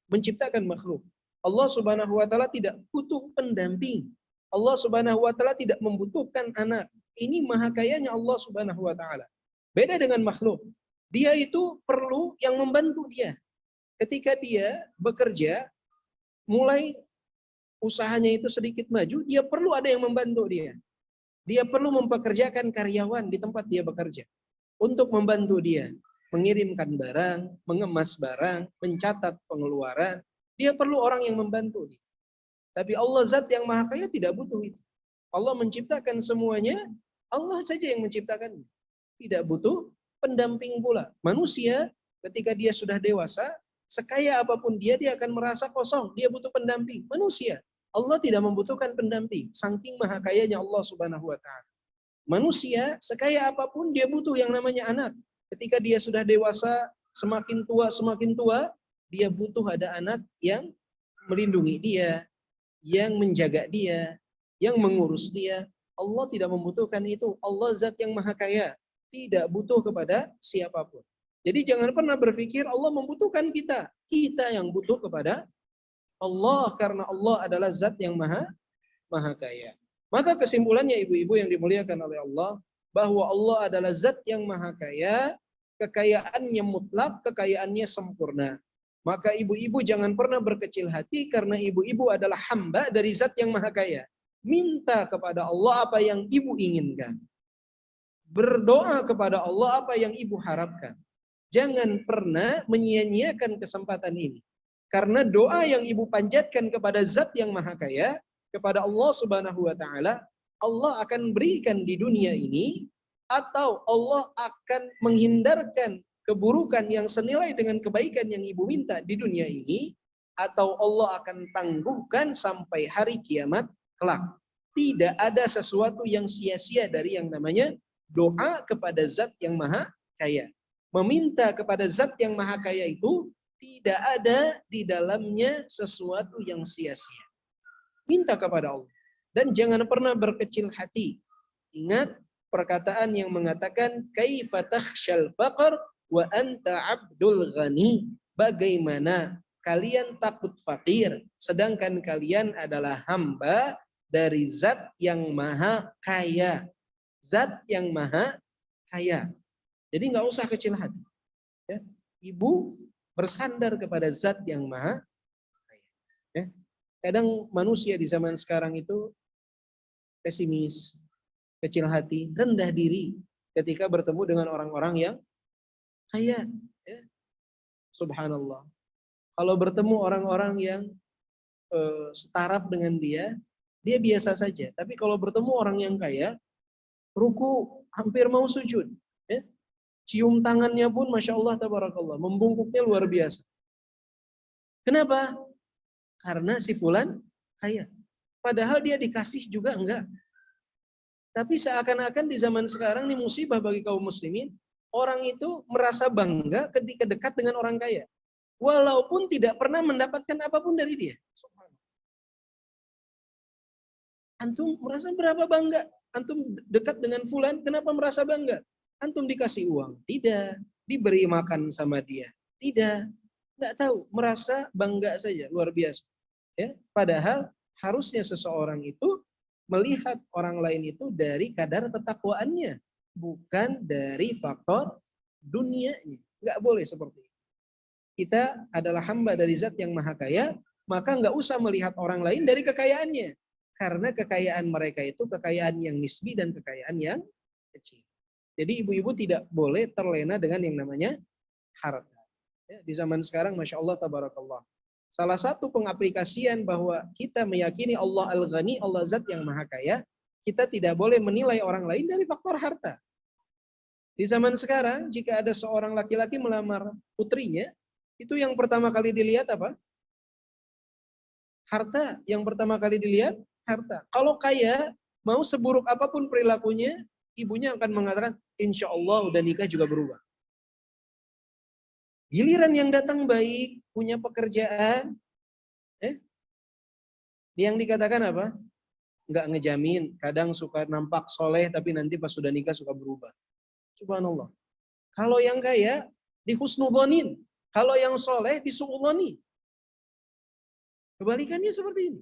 menciptakan makhluk. Allah Subhanahu wa taala tidak butuh pendamping. Allah Subhanahu wa taala tidak membutuhkan anak. Ini maha kayanya Allah Subhanahu wa taala. Beda dengan makhluk. Dia itu perlu yang membantu dia. Ketika dia bekerja, mulai usahanya itu sedikit maju, dia perlu ada yang membantu dia. Dia perlu mempekerjakan karyawan di tempat dia bekerja untuk membantu dia mengirimkan barang, mengemas barang, mencatat pengeluaran. Dia perlu orang yang membantu dia. Tapi Allah Zat yang Maha Kaya tidak butuh itu. Allah menciptakan semuanya, Allah saja yang menciptakannya. Tidak butuh pendamping pula. Manusia ketika dia sudah dewasa, sekaya apapun dia akan merasa kosong. Dia butuh pendamping. Manusia, Allah tidak membutuhkan pendamping. Saking Maha Kayanya Allah Subhanahu wa taala. Manusia, sekaya apapun dia butuh yang namanya anak. Ketika dia sudah dewasa, semakin tua, dia butuh ada anak yang melindungi dia, yang menjaga dia, yang mengurus dia. Allah tidak membutuhkan itu. Allah Zat yang Maha Kaya, tidak butuh kepada siapapun. Jadi jangan pernah berpikir Allah membutuhkan kita. Kita yang butuh kepada Allah, karena Allah adalah Zat yang Maha Kaya. Maka kesimpulannya ibu-ibu yang dimuliakan oleh Allah, bahwa Allah adalah Zat yang Maha Kaya, kekayaannya mutlak, kekayaannya sempurna. Maka ibu-ibu jangan pernah berkecil hati, karena ibu-ibu adalah hamba dari Zat yang Maha Kaya. Minta kepada Allah apa yang ibu inginkan. Berdoa kepada Allah apa yang ibu harapkan. Jangan pernah menyia-nyiakan kesempatan ini. Karena doa yang ibu panjatkan kepada Zat yang Maha Kaya, kepada Allah Subhanahu wa taala, Allah akan berikan di dunia ini, atau Allah akan menghindarkan keburukan yang senilai dengan kebaikan yang ibu minta di dunia ini, atau Allah akan tangguhkan sampai hari kiamat kelak. Tidak ada sesuatu yang sia-sia dari yang namanya doa kepada zat yang maha kaya. Meminta kepada zat yang maha kaya itu tidak ada di dalamnya sesuatu yang sia-sia. Minta kepada Allah. Dan jangan pernah berkecil hati. Ingat perkataan yang mengatakan kaifa takhsyal faqr wa anta abdul ghani. Bagaimana kalian takut fakir sedangkan kalian adalah hamba dari zat yang maha kaya. Zat yang maha kaya. Jadi nggak usah kecil hati. Ya. Ibu bersandar kepada zat yang maha kaya. Ya. Kadang manusia di zaman sekarang itu pesimis, kecil hati, rendah diri ketika bertemu dengan orang-orang yang kaya. Ya. Subhanallah. Kalau bertemu orang-orang yang setaraf dengan dia biasa saja. Tapi kalau bertemu orang yang kaya, ruku hampir mau sujud. Ya. Cium tangannya pun Masya Allah, tabarakallah. Membungkuknya luar biasa. Kenapa? Karena si fulan kaya. Padahal dia dikasih juga enggak. Tapi seakan-akan di zaman sekarang ini musibah bagi kaum muslimin. Orang itu merasa bangga ketika dekat dengan orang kaya. Walaupun tidak pernah mendapatkan apapun dari dia. Antum merasa berapa bangga? Antum dekat dengan fulan, kenapa merasa bangga? Antum dikasih uang? Tidak. Diberi makan sama dia? Tidak. Nggak tahu. Merasa bangga saja. Luar biasa. Ya. Padahal harusnya seseorang itu melihat orang lain itu dari kadar ketakwaannya. Bukan dari faktor dunianya. Nggak boleh seperti itu. Kita adalah hamba dari zat yang maha kaya, maka nggak usah melihat orang lain dari kekayaannya. Karena kekayaan mereka itu kekayaan yang nisbi dan kekayaan yang kecil. Jadi ibu-ibu tidak boleh terlena dengan yang namanya harta. Ya, di zaman sekarang Masya Allah, tabarakallah. Salah satu pengaplikasian bahwa kita meyakini Allah Al-Ghani, Allah Zat yang Maha Kaya, kita tidak boleh menilai orang lain dari faktor harta. Di zaman sekarang, jika ada seorang laki-laki melamar putrinya, itu yang pertama kali dilihat apa? Harta. Yang pertama kali dilihat harta. Kalau kaya, mau seburuk apapun perilakunya, ibunya akan mengatakan, insya Allah udah nikah juga berubah. Giliran yang datang baik, punya pekerjaan, yang dikatakan apa? Nggak ngejamin, kadang suka nampak soleh, tapi nanti pas sudah nikah suka berubah. Subhanallah. Kalau yang kaya, dihusnudzonin. Kalau yang soleh, disu'udzoni. Kebalikannya seperti ini.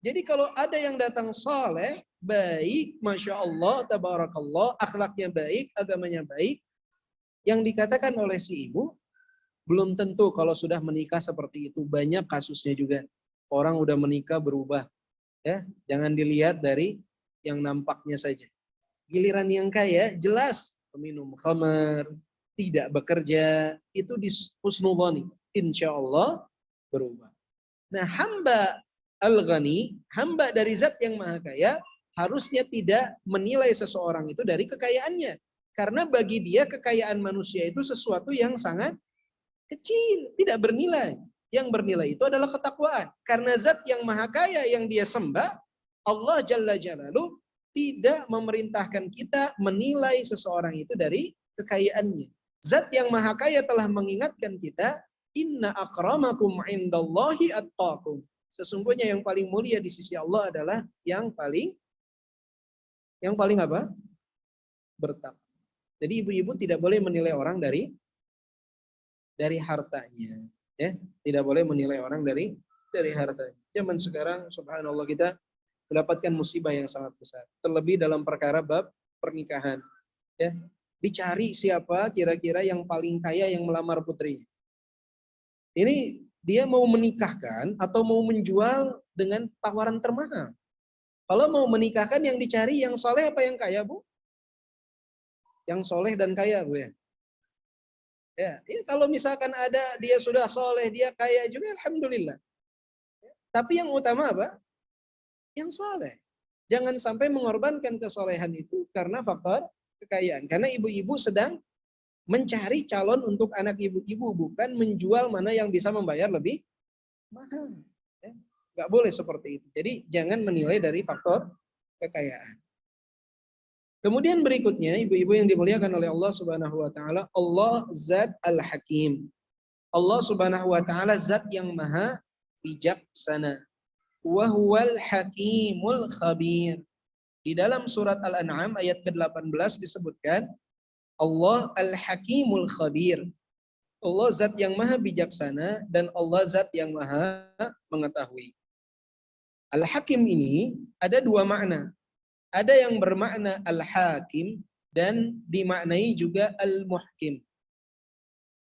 Jadi kalau ada yang datang saleh, baik, Masya Allah, tabarakallah, akhlaknya baik, agamanya baik, yang dikatakan oleh si ibu, belum tentu kalau sudah menikah seperti itu. Banyak kasusnya juga. Orang udah menikah berubah. Ya, jangan dilihat dari yang nampaknya saja. Giliran yang kaya, jelas peminum khamar, tidak bekerja, itu dihusnudzoni. Insya Allah berubah. Nah, hamba Al-Ghani, hamba dari zat yang maha kaya, harusnya tidak menilai seseorang itu dari kekayaannya. Karena bagi dia kekayaan manusia itu sesuatu yang sangat kecil, tidak bernilai. Yang bernilai itu adalah ketakwaan. Karena zat yang maha kaya yang dia sembah, Allah Jalla Jalaluh tidak memerintahkan kita menilai seseorang itu dari kekayaannya. Zat yang maha kaya telah mengingatkan kita, inna akramakum indallahi attaqum. Sesungguhnya yang paling mulia di sisi Allah adalah yang paling apa? Bertakwa. Jadi ibu-ibu tidak boleh menilai orang dari hartanya, ya. Tidak boleh menilai orang dari hartanya. Zaman sekarang subhanallah kita mendapatkan musibah yang sangat besar. Terlebih dalam perkara bab pernikahan, ya. Dicari siapa kira-kira yang paling kaya yang melamar putrinya. Ini dia mau menikahkan atau mau menjual dengan tawaran termahal. Kalau mau menikahkan yang dicari yang soleh apa yang kaya, Bu? Yang soleh dan kaya, Bu, ya. Ya, kalau misalkan ada dia sudah soleh, dia kaya juga, alhamdulillah. Tapi yang utama apa? Yang soleh. Jangan sampai mengorbankan kesolehan itu karena faktor kekayaan. Karena ibu-ibu sedang mencari calon untuk anak ibu-ibu, bukan menjual mana yang bisa membayar lebih mahal. Ya. Nggak boleh seperti itu. Jadi jangan menilai dari faktor kekayaan. Kemudian berikutnya, ibu-ibu yang dimuliakan oleh Allah Subhanahu wa taala, Allah Zat Al-Hakim. Allah Subhanahu wa taala zat yang maha bijaksana. Wa huwal hakimul khabir. Di dalam surat Al-An'am ayat ke-18 disebutkan Allah Al-Hakimul Khabir. Allah zat yang maha bijaksana dan Allah zat yang maha mengetahui. Al-Hakim ini ada dua makna. Ada yang bermakna Al-Hakim dan dimaknai juga Al-Muhkim.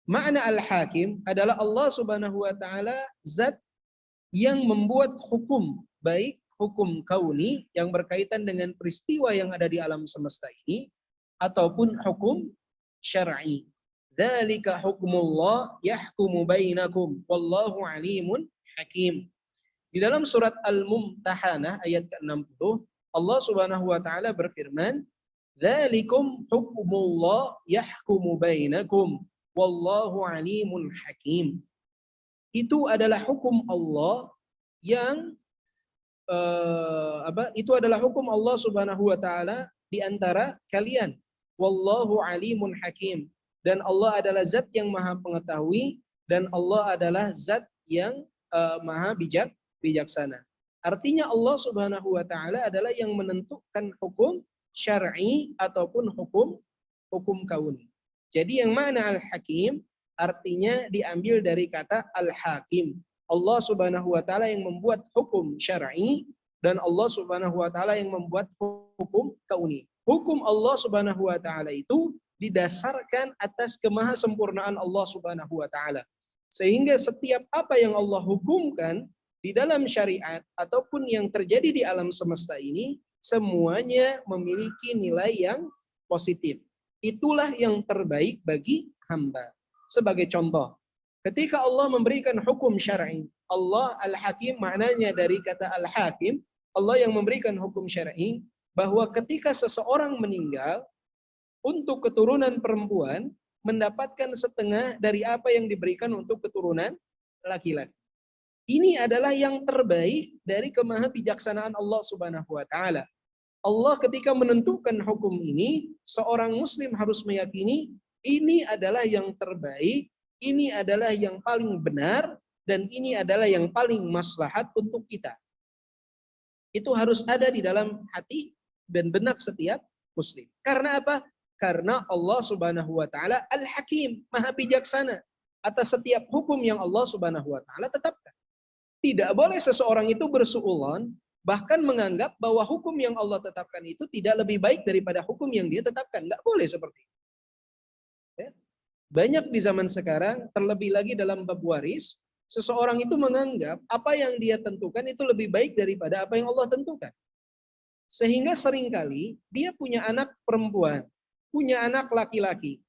Makna Al-Hakim adalah Allah Subhanahu wa taala zat yang membuat hukum, baik hukum kauni yang berkaitan dengan peristiwa yang ada di alam semesta ini ataupun hukum syar'i. Dzalika hukmullah yahkumu bainakum wallahu alimun hakim. Di dalam surat Al-Mumtahanah ayat ke-60 Allah Subhanahu wa taala berfirman, "Dzalikum hukmullah yahkumu bainakum wallahu alimun hakim." Itu adalah hukum Allah yang itu adalah hukum Allah Subhanahu wa taala di antara kalian. Wallahu alimun hakim. Dan Allah adalah zat yang maha pengetahui dan Allah adalah zat yang maha bijaksana. Artinya Allah Subhanahu wa taala adalah yang menentukan hukum syar'i ataupun hukum kauni. Jadi yang mana Al-Hakim artinya diambil dari kata Al-Hakim. Allah Subhanahu wa taala yang membuat hukum syar'i dan Allah Subhanahu wa taala yang membuat hukum kauni. Hukum Allah Subhanahu wa taala itu didasarkan atas kemahasempurnaan Allah Subhanahu wa taala. Sehingga setiap apa yang Allah hukumkan di dalam syariat ataupun yang terjadi di alam semesta ini semuanya memiliki nilai yang positif. Itulah yang terbaik bagi hamba. Sebagai contoh, ketika Allah memberikan hukum syar'i, Allah Al-Hakim maknanya dari kata Al-Hakim, Allah yang memberikan hukum syar'i bahwa ketika seseorang meninggal untuk keturunan perempuan mendapatkan setengah dari apa yang diberikan untuk keturunan laki-laki. Ini adalah yang terbaik dari kemahabijaksanaan Allah Subhanahu wa taala. Allah ketika menentukan hukum ini, seorang muslim harus meyakini ini adalah yang terbaik, ini adalah yang paling benar, dan ini adalah yang paling maslahat untuk kita. Itu harus ada di dalam hati dan benak setiap muslim. Karena apa? Karena Allah Subhanahu wa taala Al-Hakim, maha bijaksana atas setiap hukum yang Allah Subhanahu wa taala tetapkan. Tidak boleh seseorang itu bersuudzon, bahkan menganggap bahwa hukum yang Allah tetapkan itu tidak lebih baik daripada hukum yang dia tetapkan. Nggak boleh seperti itu. Ya. Banyak di zaman sekarang, terlebih lagi dalam bab waris, seseorang itu menganggap apa yang dia tentukan itu lebih baik daripada apa yang Allah tentukan. Sehingga seringkali dia punya anak perempuan, punya anak laki-laki.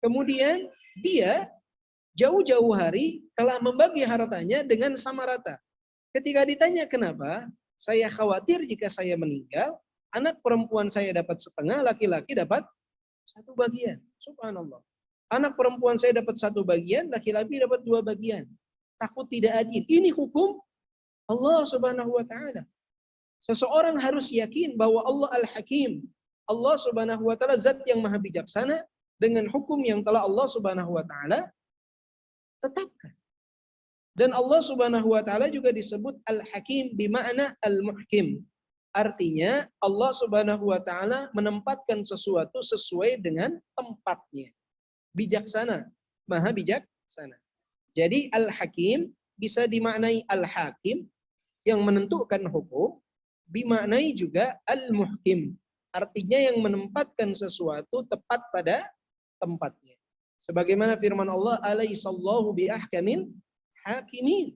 Kemudian dia jauh-jauh hari telah membagi hartanya dengan sama rata. Ketika ditanya kenapa, saya khawatir jika saya meninggal, anak perempuan saya dapat setengah, laki-laki dapat satu bagian. Subhanallah. Anak perempuan saya dapat satu bagian, laki-laki dapat dua bagian. Takut tidak adil. Ini hukum Allah Subhanahu wa taala. Seseorang harus yakin bahwa Allah Al-Hakim. Allah Subhanahu wa taala zat yang maha bijaksana dengan hukum yang telah Allah Subhanahu wa taala tetapkan. Dan Allah Subhanahu wa taala juga disebut Al-Hakim bima'na Al-Muhkim. Artinya Allah Subhanahu wa taala menempatkan sesuatu sesuai dengan tempatnya. Bijaksana, maha bijaksana. Jadi Al-Hakim bisa dimaknai Al-Hakim yang menentukan hukum, dimaknai juga Al-Muhkim. Artinya yang menempatkan sesuatu tepat pada tempatnya. Sebagaimana firman Allah, "Alaihissallahu biahkamil hakimin."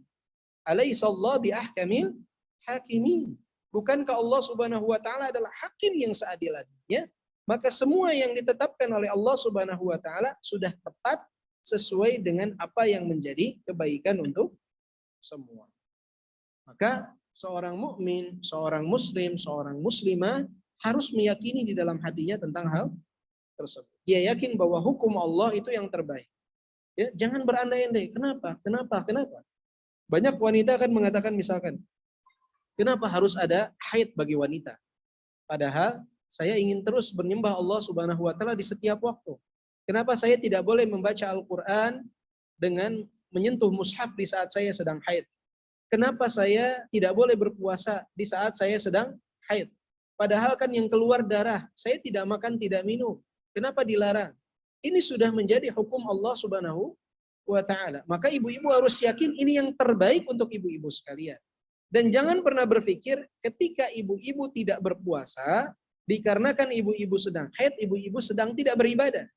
Alaihissallahu biahkamil hakimin. Bukankah Allah Subhanahu wa taala adalah hakim yang seadil-adilnya? Maka semua yang ditetapkan oleh Allah Subhanahu wa taala sudah tepat sesuai dengan apa yang menjadi kebaikan untuk semua. Maka seorang mukmin, seorang muslim, seorang muslimah harus meyakini di dalam hatinya tentang hal tersebut. Dia yakin bahwa hukum Allah itu yang terbaik. Ya, jangan berandai-andai. Kenapa? Banyak wanita akan mengatakan misalkan, kenapa harus ada haid bagi wanita? Padahal saya ingin terus menyembah Allah Subhanahu wa taala di setiap waktu. Kenapa saya tidak boleh membaca Al-Qur'an dengan menyentuh mushaf di saat saya sedang haid? Kenapa saya tidak boleh berpuasa di saat saya sedang haid? Padahal kan yang keluar darah, saya tidak makan, tidak minum. Kenapa dilarang? Ini sudah menjadi hukum Allah Subhanahu wa taala. Maka ibu-ibu harus yakin ini yang terbaik untuk ibu-ibu sekalian. Dan jangan pernah berpikir ketika ibu-ibu tidak berpuasa, dikarenakan ibu-ibu sedang haid, ibu-ibu sedang tidak beribadah.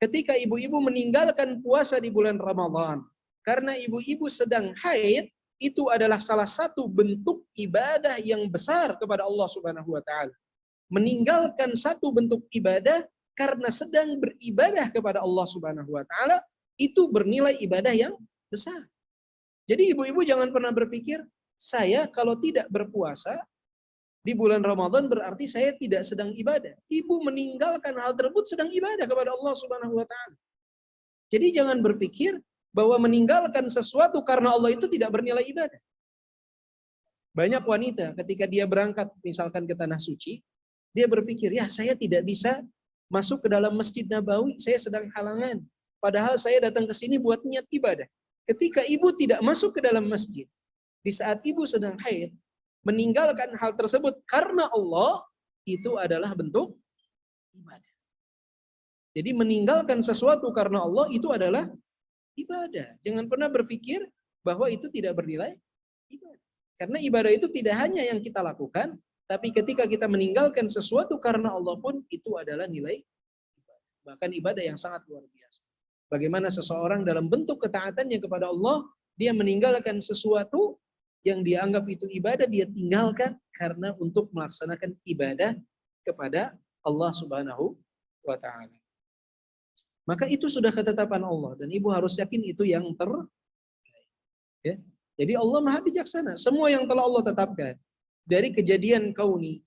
Ketika ibu-ibu meninggalkan puasa di bulan Ramadan, karena ibu-ibu sedang haid, itu adalah salah satu bentuk ibadah yang besar kepada Allah Subhanahu wa taala. Meninggalkan satu bentuk ibadah karena sedang beribadah kepada Allah Subhanahu wa taala, itu bernilai ibadah yang besar. Jadi ibu-ibu jangan pernah berpikir, saya kalau tidak berpuasa di bulan Ramadan berarti saya tidak sedang ibadah. Ibu meninggalkan hal tersebut sedang ibadah kepada Allah Subhanahu wa taala. Jadi jangan berpikir bahwa meninggalkan sesuatu karena Allah itu tidak bernilai ibadah. Banyak wanita ketika dia berangkat misalkan ke tanah suci, dia berpikir, ya saya tidak bisa masuk ke dalam Masjid Nabawi, saya sedang halangan. Padahal saya datang ke sini buat niat ibadah. Ketika ibu tidak masuk ke dalam masjid, di saat ibu sedang haid, meninggalkan hal tersebut karena Allah, itu adalah bentuk ibadah. Jadi meninggalkan sesuatu karena Allah itu adalah ibadah. Jangan pernah berpikir bahwa itu tidak bernilai ibadah. Karena ibadah itu tidak hanya yang kita lakukan, tapi ketika kita meninggalkan sesuatu karena Allah pun itu adalah nilai ibadah. Bahkan ibadah yang sangat luar biasa. Bagaimana seseorang dalam bentuk ketaatannya kepada Allah, dia meninggalkan sesuatu yang dia anggap itu ibadah, dia tinggalkan karena untuk melaksanakan ibadah kepada Allah Subhanahu wa taala. Maka itu sudah ketetapan Allah dan ibu harus yakin itu yang ya. Jadi Allah Maha bijaksana. Semua yang telah Allah tetapkan dari kejadian kauni,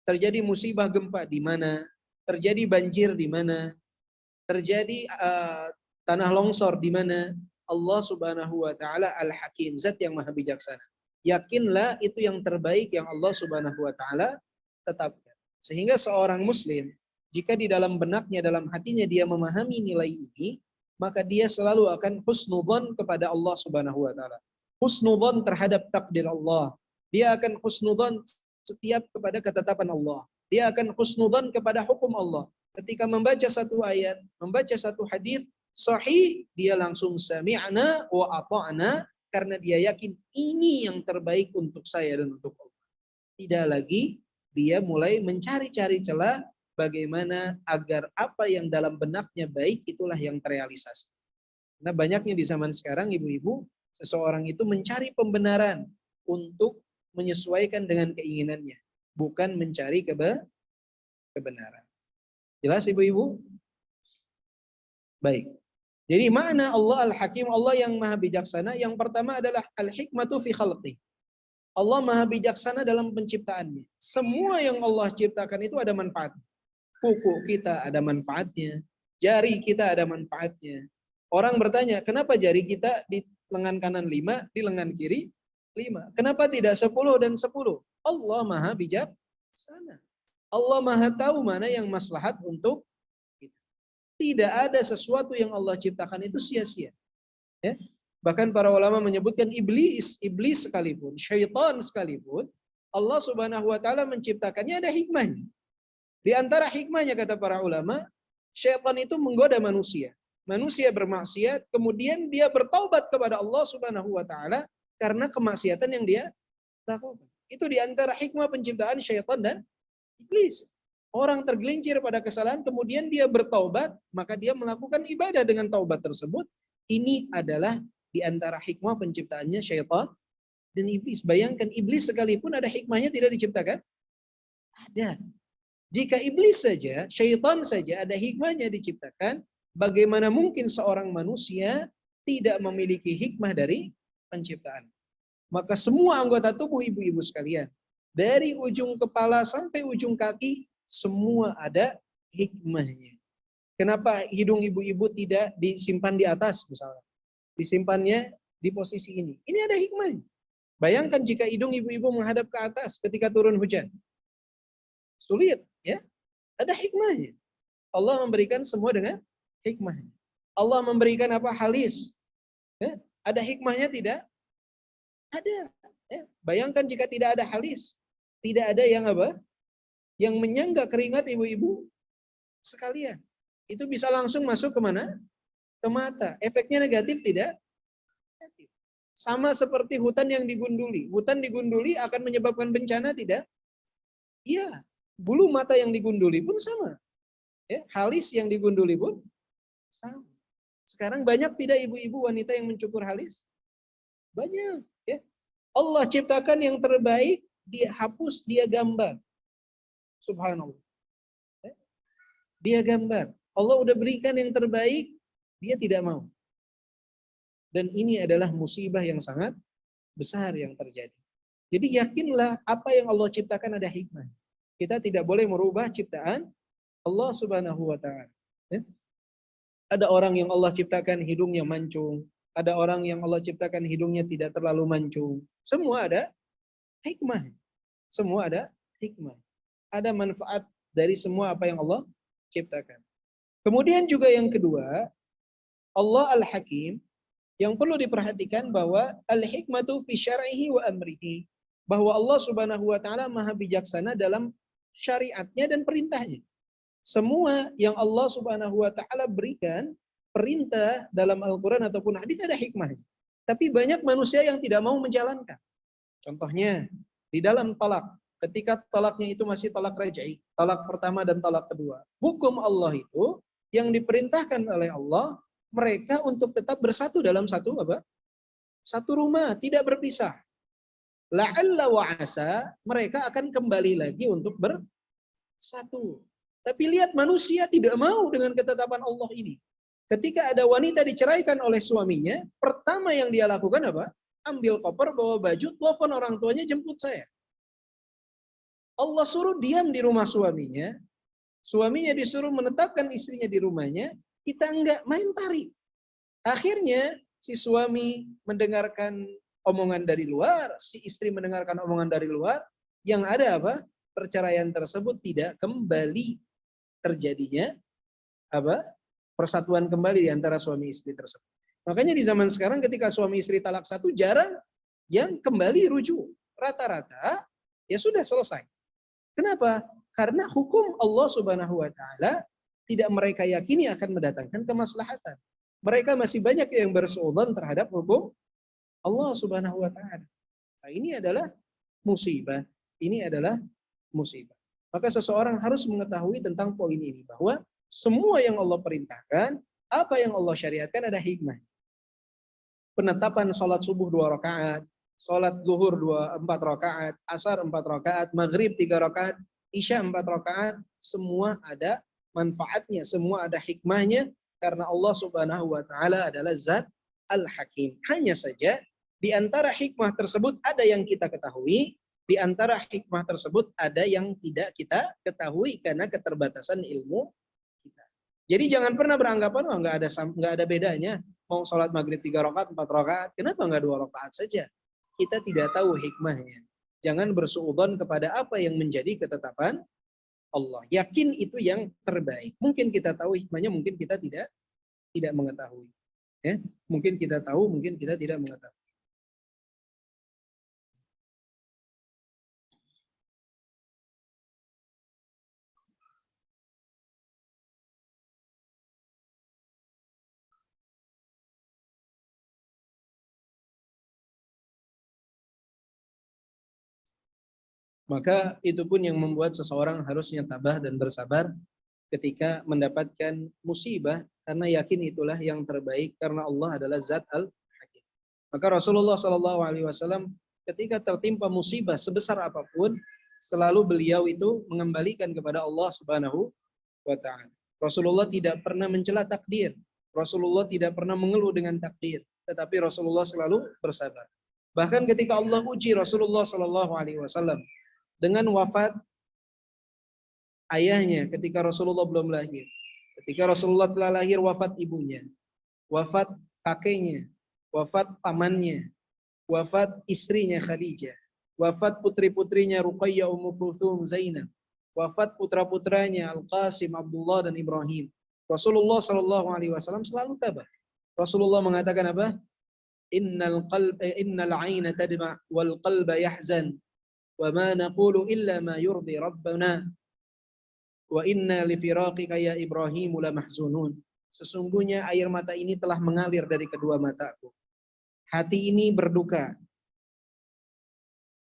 terjadi musibah gempa di mana, terjadi banjir di mana, terjadi tanah longsor di mana, Allah Subhanahu wa taala Al-Hakim, zat yang Maha bijaksana. Yakinlah itu yang terbaik yang Allah Subhanahu wa taala tetapkan. Sehingga seorang muslim jika di dalam benaknya, dalam hatinya dia memahami nilai ini, maka dia selalu akan husnudzon kepada Allah Subhanahu wa taala. Husnudzon terhadap takdir Allah. Dia akan husnudzon setiap kepada ketetapan Allah. Dia akan husnudzon kepada hukum Allah. Ketika membaca satu ayat, membaca satu hadis sahih, dia langsung sami'na wa ata'na karena dia yakin ini yang terbaik untuk saya dan untuk Allah. Tidak lagi dia mulai mencari-cari celah bagaimana agar apa yang dalam benaknya baik itulah yang terrealisasi. Karena banyaknya di zaman sekarang ibu-ibu, seseorang itu mencari pembenaran untuk menyesuaikan dengan keinginannya, bukan mencari kebenaran. Jelas ibu-ibu? Baik. Jadi makna Allah Al-Hakim, Allah yang Maha bijaksana, yang pertama adalah Al-Hikmatu fi khalqi. Allah Maha bijaksana dalam penciptaannya. Semua yang Allah ciptakan itu ada manfaat. Kuku kita ada manfaatnya, jari kita ada manfaatnya. Orang bertanya, kenapa jari kita di lengan kanan 5, di lengan kiri 5? Kenapa tidak 10 dan 10? Allah Maha bijaksana. Allah Maha tahu mana yang maslahat untuk kita. Tidak ada sesuatu yang Allah ciptakan itu sia-sia. Ya? Bahkan para ulama menyebutkan iblis sekalipun, syaitan sekalipun, Allah Subhanahu wa taala menciptakannya ada hikmahnya. Di antara hikmahnya kata para ulama, syaitan itu menggoda manusia. Manusia bermaksiat, kemudian dia bertaubat kepada Allah Subhanahu wa taala karena kemaksiatan yang dia lakukan. Itu di antara hikmah penciptaan syaitan dan iblis. Orang tergelincir pada kesalahan, kemudian dia bertaubat, maka dia melakukan ibadah dengan taubat tersebut. Ini adalah di antara hikmah penciptaannya syaitan dan iblis. Bayangkan iblis sekalipun ada hikmahnya tidak diciptakan? Ada. Jika iblis saja, syaitan saja ada hikmahnya diciptakan, bagaimana mungkin seorang manusia tidak memiliki hikmah dari penciptaan? Maka semua anggota tubuh ibu-ibu sekalian, dari ujung kepala sampai ujung kaki, semua ada hikmahnya. Kenapa hidung ibu-ibu tidak disimpan di atas misalnya? Disimpannya di posisi ini. Ini ada hikmahnya. Bayangkan jika hidung ibu-ibu menghadap ke atas ketika turun hujan. Sulit, ya. Ada hikmahnya. Allah memberikan semua dengan hikmahnya. Allah memberikan apa? Halis. Ya. Ada hikmahnya tidak? Ada. Ya. Bayangkan jika tidak ada halis, tidak ada yang apa? Yang menyangga keringat ibu-ibu sekalian. Itu bisa langsung masuk kemana? Ke mata. Efeknya negatif tidak? Negatif. Sama seperti hutan yang digunduli. Hutan digunduli akan menyebabkan bencana tidak? Iya. Bulu mata yang digunduli pun sama. Ya, halis yang digunduli pun sama. Sekarang banyak tidak ibu-ibu wanita yang mencukur halis? Banyak. Ya. Allah ciptakan yang terbaik, dia hapus, dia gambar. Subhanallah. Ya. Dia gambar. Allah udah berikan yang terbaik, dia tidak mau. Dan ini adalah musibah yang sangat besar yang terjadi. Jadi yakinlah apa yang Allah ciptakan ada hikmah. Kita tidak boleh merubah ciptaan Allah Subhanahu wa taala. Ya. Ada orang yang Allah ciptakan hidungnya mancung, ada orang yang Allah ciptakan hidungnya tidak terlalu mancung. Semua ada hikmah. Semua ada hikmah. Ada manfaat dari semua apa yang Allah ciptakan. Kemudian juga yang kedua, Allah Al-Hakim, yang perlu diperhatikan bahwa al-hikmatu fi syar'ihi wa amrihi. Bahwa Allah Subhanahu wa taala Maha bijaksana dalam syariatnya dan perintahnya. Semua yang Allah Subhanahu wa taala berikan perintah dalam Al-Qur'an ataupun hadis ada hikmahnya. Tapi banyak manusia yang tidak mau menjalankan. Contohnya di dalam talak, ketika talaknya itu masih talak raj'i, talak pertama dan talak kedua. Hukum Allah itu yang diperintahkan oleh Allah mereka untuk tetap bersatu dalam satu apa? Satu rumah, tidak berpisah. La'alla wa asa, mereka akan kembali lagi untuk bersatu. Tapi lihat manusia tidak mau dengan ketetapan Allah ini. Ketika ada wanita diceraikan oleh suaminya, pertama yang dia lakukan apa? Ambil koper, bawa baju, telepon orang tuanya, jemput saya. Allah suruh diam di rumah suaminya. Suaminya disuruh menetapkan istrinya di rumahnya. Kita enggak, main tarik. Akhirnya si suami mendengarkan omongan dari luar, si istri mendengarkan omongan dari luar. Yang ada apa? Perceraian tersebut tidak kembali terjadinya apa? Persatuan kembali di antara suami istri tersebut. Makanya di zaman sekarang ketika suami istri talak satu jarang yang kembali rujuk. Rata-rata ya sudah selesai. Kenapa? Karena hukum Allah Subhanahu wa taala tidak mereka yakini akan mendatangkan kemaslahatan. Mereka masih banyak yang bersuudzon terhadap hukum Allah Subhanahu wa taala. Nah, ini adalah musibah. Ini adalah musibah. Maka seseorang harus mengetahui tentang poin ini bahwa semua yang Allah perintahkan, apa yang Allah syariatkan ada hikmah. Penetapan salat subuh 2 rakaat, salat zuhur 4 rakaat, asar 4 rakaat, maghrib 3 rakaat, isya 4 rakaat, semua ada manfaatnya, semua ada hikmahnya karena Allah Subhanahu wa taala adalah Zat Al-Hakim. Hanya saja di antara hikmah tersebut ada yang kita ketahui, di antara hikmah tersebut ada yang tidak kita ketahui karena keterbatasan ilmu kita. Jadi jangan pernah beranggapan oh, nggak ada bedanya. Mau sholat maghrib 3 rakaat, 4 rakaat, kenapa nggak 2 rakaat saja? Kita tidak tahu hikmahnya. Jangan bersuudzon kepada apa yang menjadi ketetapan Allah. Yakin itu yang terbaik. Mungkin kita tahu hikmahnya, mungkin kita tidak mengetahui. Ya, mungkin kita tahu, mungkin kita tidak mengetahui. Maka itu pun yang membuat seseorang harusnya tabah dan bersabar ketika mendapatkan musibah karena yakin itulah yang terbaik karena Allah adalah Zat Al-Hakim. Maka Rasulullah SAW ketika tertimpa musibah sebesar apapun selalu beliau itu mengembalikan kepada Allah Subhanahu wa taala. Rasulullah tidak pernah mencela takdir. Rasulullah tidak pernah mengeluh dengan takdir, tetapi Rasulullah selalu bersabar. Bahkan ketika Allah uji Rasulullah SAW dengan wafat ayahnya ketika Rasulullah belum lahir. Ketika Rasulullah telah lahir wafat ibunya, wafat kakeknya, wafat pamannya, wafat istrinya Khadijah, wafat putri-putrinya Ruqayyah, Ummu Kulthum, Zainab, wafat putra-putranya Al-Qasim, Abdullah dan Ibrahim. Rasulullah Shallallahu Alaihi Wasallam selalu tabah. Rasulullah mengatakan apa? Innal aina tadma wal qalba yahzan wa ma naqulu illa ma yurdi rabbana wa inna li firaqika ya Ibrahim la mahzunun. Sesungguhnya air mata ini telah mengalir dari kedua mataku. Hati ini berduka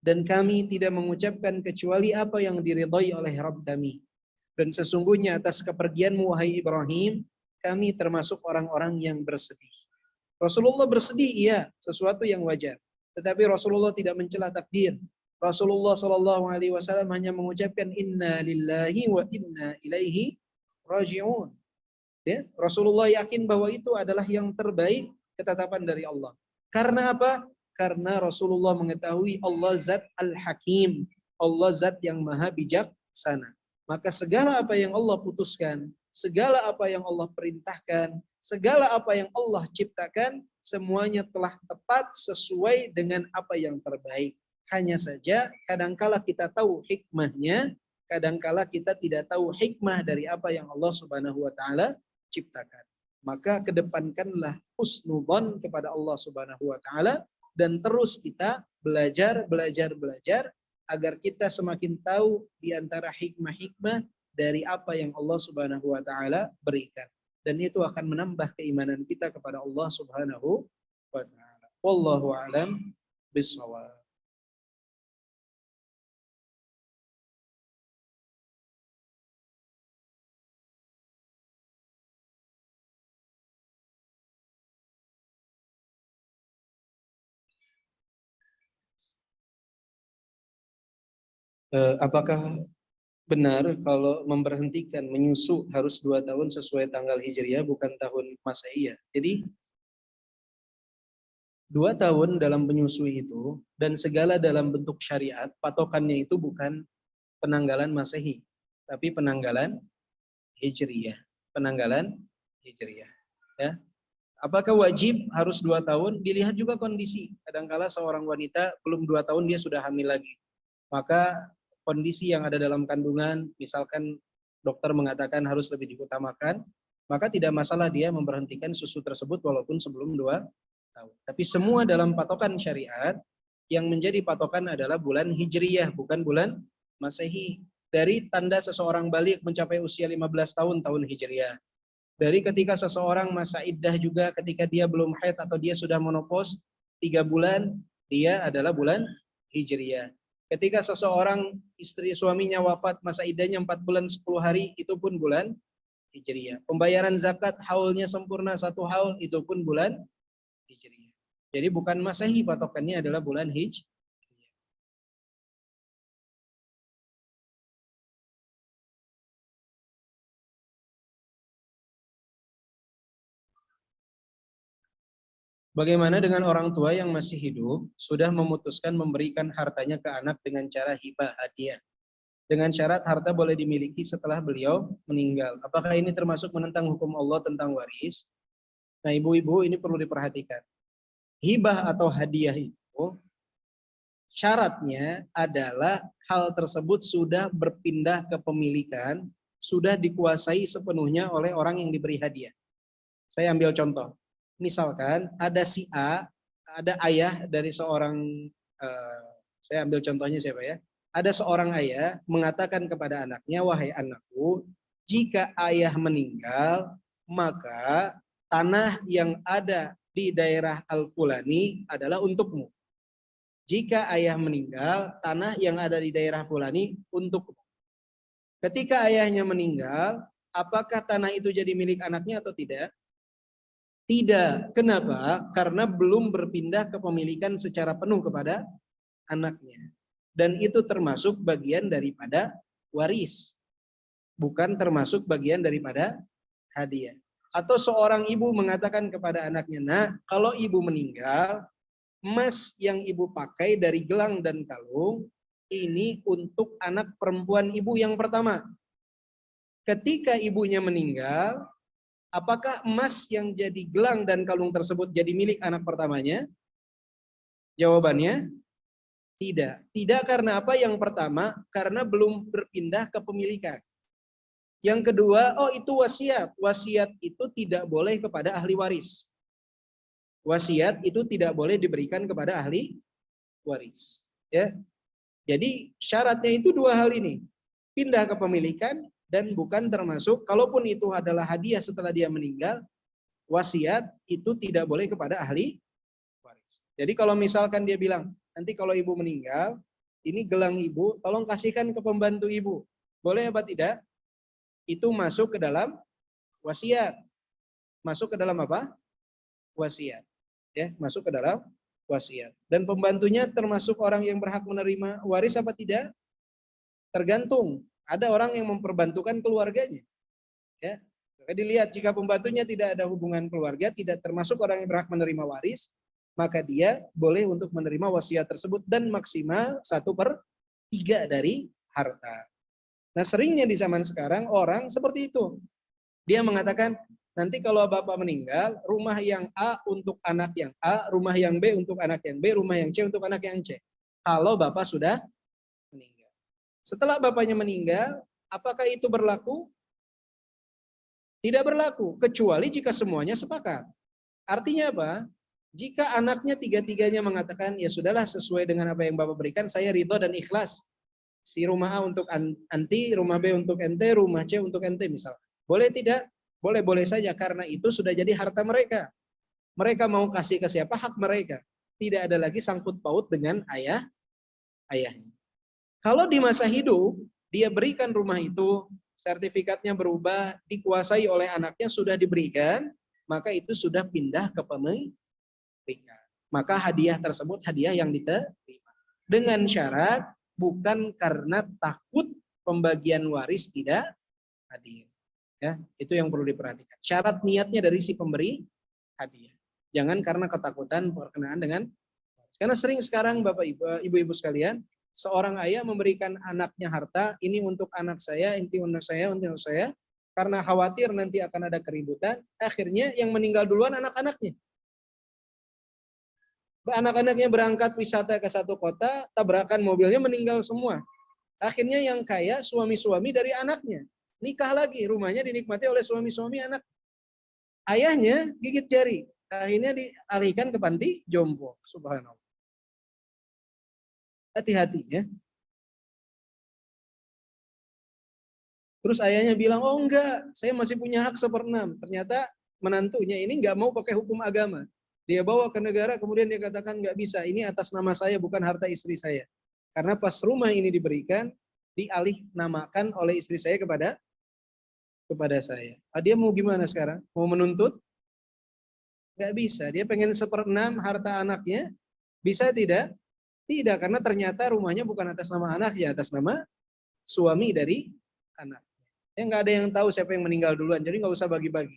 dan kami tidak mengucapkan kecuali apa yang diridhai oleh Rabb kami. Dan sesungguhnya atas kepergianmu wahai Ibrahim, kami termasuk orang-orang yang bersedih. Rasulullah bersedih, iya, sesuatu yang wajar. Tetapi Rasulullah tidak mencela takdir. Rasulullah Shallallahu Alaihi Wasallam hanya mengucapkan Inna lillahi wa inna ilaihi rajiun. Ya, Rasulullah yakin bahwa itu adalah yang terbaik ketetapan dari Allah. Karena apa? Karena Rasulullah mengetahui Allah Zat Al-Hakim, Allah Zat yang maha bijaksana. Maka segala apa yang Allah putuskan, segala apa yang Allah perintahkan, segala apa yang Allah ciptakan, semuanya telah tepat sesuai dengan apa yang terbaik. Hanya saja kadangkala kita tahu hikmahnya, kadangkala kita tidak tahu hikmah dari apa yang Allah Subhanahu wa taala ciptakan. Maka kedepankanlah husnudzon kepada Allah Subhanahu wa taala dan terus kita belajar agar kita semakin tahu di antara hikmah-hikmah dari apa yang Allah Subhanahu wa taala berikan. Dan itu akan menambah keimanan kita kepada Allah Subhanahu wa taala. Wallahu a'lam bishawab. Apakah benar kalau memberhentikan menyusu harus 2 tahun sesuai tanggal Hijriah bukan tahun Masehi? Jadi 2 tahun dalam menyusui itu dan segala dalam bentuk syariat patokannya itu bukan penanggalan Masehi, tapi penanggalan Hijriah. Penanggalan Hijriah. Ya. Apakah wajib harus 2 tahun? Dilihat juga kondisi. Kadangkala seorang wanita belum 2 tahun dia sudah hamil lagi. Maka kondisi yang ada dalam kandungan, misalkan dokter mengatakan harus lebih diutamakan, maka tidak masalah dia memberhentikan susu tersebut walaupun sebelum 2 tahun. Tapi semua dalam patokan syariat, yang menjadi patokan adalah bulan Hijriyah, bukan bulan Masehi. Dari tanda seseorang balik mencapai usia 15 tahun, tahun Hijriyah. Dari ketika seseorang masa iddah juga ketika dia belum haid atau dia sudah menopause 3 bulan, dia adalah bulan Hijriyah. Ketika seseorang istri suaminya wafat masa iddahnya 4 bulan 10 hari, itu pun bulan Hijriyah. Pembayaran zakat haulnya sempurna 1 haul, itu pun bulan Hijriyah. Jadi bukan Masehi, patokannya adalah bulan Hijriyah. Bagaimana dengan orang tua yang masih hidup, sudah memutuskan memberikan hartanya ke anak dengan cara hibah hadiah, dengan syarat harta boleh dimiliki setelah beliau meninggal. Apakah ini termasuk menentang hukum Allah tentang waris? Nah, ibu-ibu ini perlu diperhatikan. Hibah atau hadiah itu syaratnya adalah hal tersebut sudah berpindah kepemilikan, sudah dikuasai sepenuhnya oleh orang yang diberi hadiah. Saya ambil contoh. Misalkan ada si A, ada ayah dari seorang, saya ambil contohnya siapa ya? Ada seorang ayah mengatakan kepada anaknya, wahai anakku, jika ayah meninggal, maka tanah yang ada di daerah Al-Fulani adalah untukmu. Jika ayah meninggal, tanah yang ada di daerah Fulani untukmu. Ketika ayahnya meninggal, apakah tanah itu jadi milik anaknya atau tidak? Tidak. Kenapa? Karena belum berpindah kepemilikan secara penuh kepada anaknya. Dan itu termasuk bagian daripada waris. Bukan termasuk bagian daripada hadiah. Atau seorang ibu mengatakan kepada anaknya, nah kalau ibu meninggal, emas yang ibu pakai dari gelang dan kalung, ini untuk anak perempuan ibu yang pertama. Ketika ibunya meninggal, apakah emas yang jadi gelang dan kalung tersebut jadi milik anak pertamanya? Jawabannya Tidak. Tidak karena apa? Yang pertama, karena belum berpindah kepemilikan. Yang kedua, oh itu wasiat. Wasiat itu tidak boleh kepada ahli waris. Wasiat itu tidak boleh diberikan kepada ahli waris. Ya. Jadi syaratnya itu dua hal ini. Pindah kepemilikan dan bukan termasuk, kalaupun itu adalah hadiah setelah dia meninggal, wasiat itu tidak boleh kepada ahli waris. Jadi kalau misalkan dia bilang, nanti kalau ibu meninggal, ini gelang ibu, tolong kasihkan ke pembantu ibu. Boleh apa tidak? Itu masuk ke dalam wasiat. Masuk ke dalam apa? Wasiat. Ya, masuk ke dalam wasiat. Dan pembantunya termasuk orang yang berhak menerima waris apa tidak? Tergantung. Ada orang yang memperbantukan keluarganya. Ya. Maka dilihat jika pembantunya tidak ada hubungan keluarga, tidak termasuk orang yang berhak menerima waris, maka dia boleh untuk menerima wasiat tersebut dan maksimal 1/3 dari harta. Nah seringnya di zaman sekarang orang seperti itu. Dia mengatakan, nanti kalau bapak meninggal, rumah yang A untuk anak yang A, rumah yang B untuk anak yang B, rumah yang C untuk anak yang C. Kalau bapak sudah meninggal. Setelah bapaknya meninggal, apakah itu berlaku? Tidak berlaku, kecuali jika semuanya sepakat. Artinya apa? Jika anaknya tiga-tiganya mengatakan, ya sudahlah sesuai dengan apa yang bapak berikan, saya ridho dan ikhlas. Si rumah A untuk anti, rumah B untuk ente, rumah C untuk ente misal. Boleh tidak? Boleh-boleh saja karena itu sudah jadi harta mereka. Mereka mau kasih ke siapa, hak mereka. Tidak ada lagi sangkut paut dengan ayahnya. Kalau di masa hidup, dia berikan rumah itu, sertifikatnya berubah, dikuasai oleh anaknya, sudah diberikan, maka itu sudah pindah ke pemilikan. Maka hadiah tersebut hadiah yang diterima. Dengan syarat bukan karena takut pembagian waris tidak hadir. Ya, itu yang perlu diperhatikan. Syarat niatnya dari si pemberi hadiah. Jangan karena ketakutan berkenaan dengan, karena sering sekarang Bapak Ibu-ibu sekalian, seorang ayah memberikan anaknya harta, ini untuk anak saya, ini untuk saya, untuk saya, karena khawatir nanti akan ada keributan, akhirnya yang meninggal duluan anak-anaknya. Anak-anaknya berangkat wisata ke satu kota, tabrakan mobilnya meninggal semua. Akhirnya yang kaya suami-suami dari anaknya. Nikah lagi, rumahnya dinikmati oleh suami-suami anak. Ayahnya gigit jari. Akhirnya dialihkan ke panti jompo. Subhanallah. Hati-hati ya. Terus ayahnya bilang, oh enggak, saya masih punya hak 1/6. Ternyata menantunya ini enggak mau pakai hukum agama. Dia bawa ke negara, kemudian dia katakan enggak bisa, ini atas nama saya, bukan harta istri saya. Karena pas rumah ini diberikan, dialih namakan oleh istri saya kepada saya. Dia mau gimana sekarang? Mau menuntut? Enggak bisa. Dia pengen 1/6 harta anaknya. Bisa tidak? Tidak, karena ternyata rumahnya bukan atas nama anaknya, atas nama suami dari anak. Ya nggak ada yang tahu siapa yang meninggal duluan, jadi nggak usah bagi-bagi.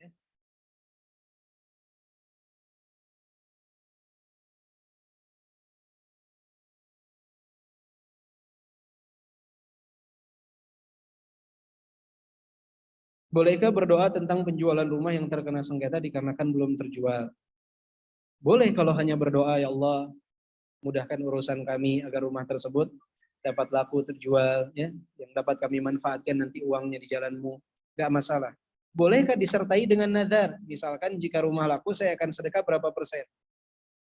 Ya. Bolehkah berdoa tentang penjualan rumah yang terkena sengketa dikarenakan belum terjual? Boleh kalau hanya berdoa, ya Allah, mudahkan urusan kami agar rumah tersebut dapat laku terjual, ya, yang dapat kami manfaatkan nanti uangnya di jalanmu, nggak masalah. Bolehkah disertai dengan nazar? Misalkan jika rumah laku saya akan sedekah berapa persen.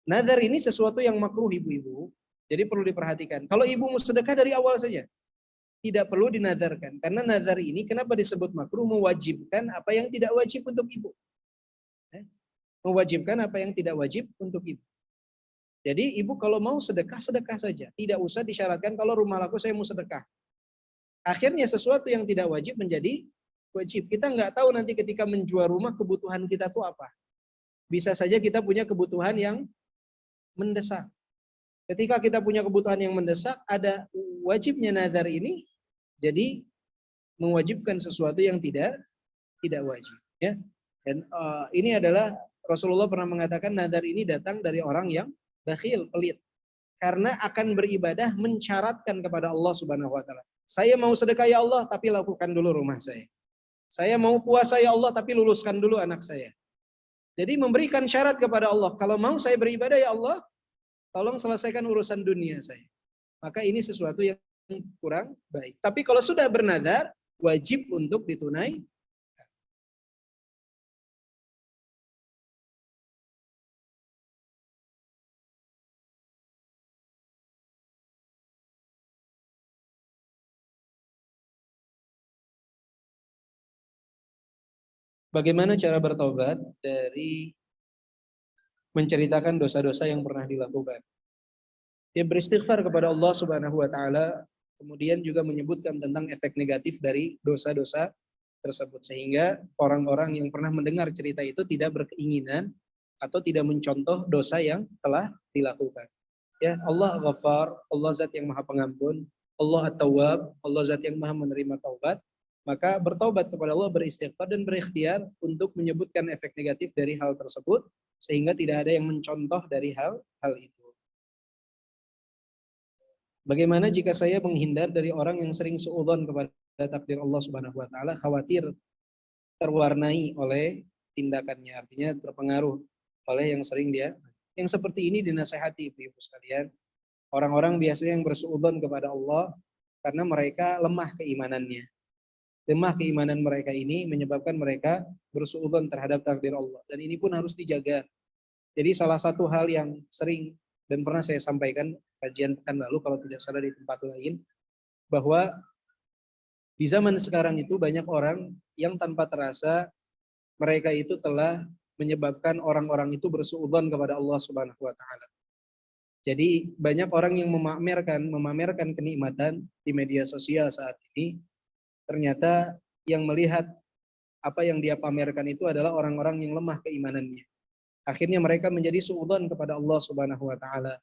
Nazar ini sesuatu yang makruh ibu-ibu, jadi perlu diperhatikan. Kalau ibu mau sedekah dari awal saja, tidak perlu dinadarkan. Karena nazar ini kenapa disebut makruh? Mewajibkan apa yang tidak wajib untuk ibu. Mewajibkan apa yang tidak wajib untuk ibu. Jadi ibu kalau mau sedekah, sedekah saja. Tidak usah disyaratkan kalau rumah laku saya mau sedekah. Akhirnya sesuatu yang tidak wajib menjadi wajib. Kita nggak tahu nanti ketika menjual rumah kebutuhan kita tuh apa. Bisa saja kita punya kebutuhan yang mendesak. Ketika kita punya kebutuhan yang mendesak, ada wajibnya nazar ini, jadi mewajibkan sesuatu yang tidak wajib. Ya. Dan ini adalah Rasulullah pernah mengatakan nazar ini datang dari orang yang bakhil, pelit. Karena akan beribadah mensyaratkan kepada Allah Subhanahu wa taala. Saya mau sedekah ya Allah, tapi lakukan dulu rumah saya. Saya mau puasa ya Allah, tapi luluskan dulu anak saya. Jadi memberikan syarat kepada Allah. Kalau mau saya beribadah ya Allah, tolong selesaikan urusan dunia saya. Maka ini sesuatu yang kurang baik. Tapi kalau sudah bernadar, wajib untuk ditunaikan. Bagaimana cara bertobat dari menceritakan dosa-dosa yang pernah dilakukan? Dia beristighfar kepada Allah Subhanahu wa taala, kemudian juga menyebutkan tentang efek negatif dari dosa-dosa tersebut, sehingga orang-orang yang pernah mendengar cerita itu tidak berkeinginan atau tidak mencontoh dosa yang telah dilakukan. Ya, Allah Ghafar, Allah Zat yang Maha Pengampun, Allah At-Tawwab, Allah Zat yang Maha menerima taubat. Maka bertobat kepada Allah, beristighfar dan berikhtiar untuk menyebutkan efek negatif dari hal tersebut, sehingga tidak ada yang mencontoh dari hal itu. Bagaimana jika saya menghindar dari orang yang sering suudzon kepada takdir Allah Subhanahu wa taala, khawatir terwarnai oleh tindakannya, artinya terpengaruh oleh yang sering dia. Yang seperti ini dinasehati Ibu sekalian. Orang-orang biasanya yang bersuudzon kepada Allah karena mereka lemah keimanannya. Lemah keimanan mereka ini menyebabkan mereka bersuudzon terhadap takdir Allah, dan ini pun harus dijaga. Jadi salah satu hal yang sering dan pernah saya sampaikan kajian pekan lalu kalau tidak salah di tempat lain, bahwa di zaman sekarang itu banyak orang yang tanpa terasa mereka itu telah menyebabkan orang-orang itu bersuudzon kepada Allah Subhanahu wa taala. Jadi banyak orang yang memamerkan kenikmatan di media sosial saat ini, ternyata yang melihat apa yang dia pamerkan itu adalah orang-orang yang lemah keimanannya. Akhirnya mereka menjadi suudzon kepada Allah Subhanahu wa taala.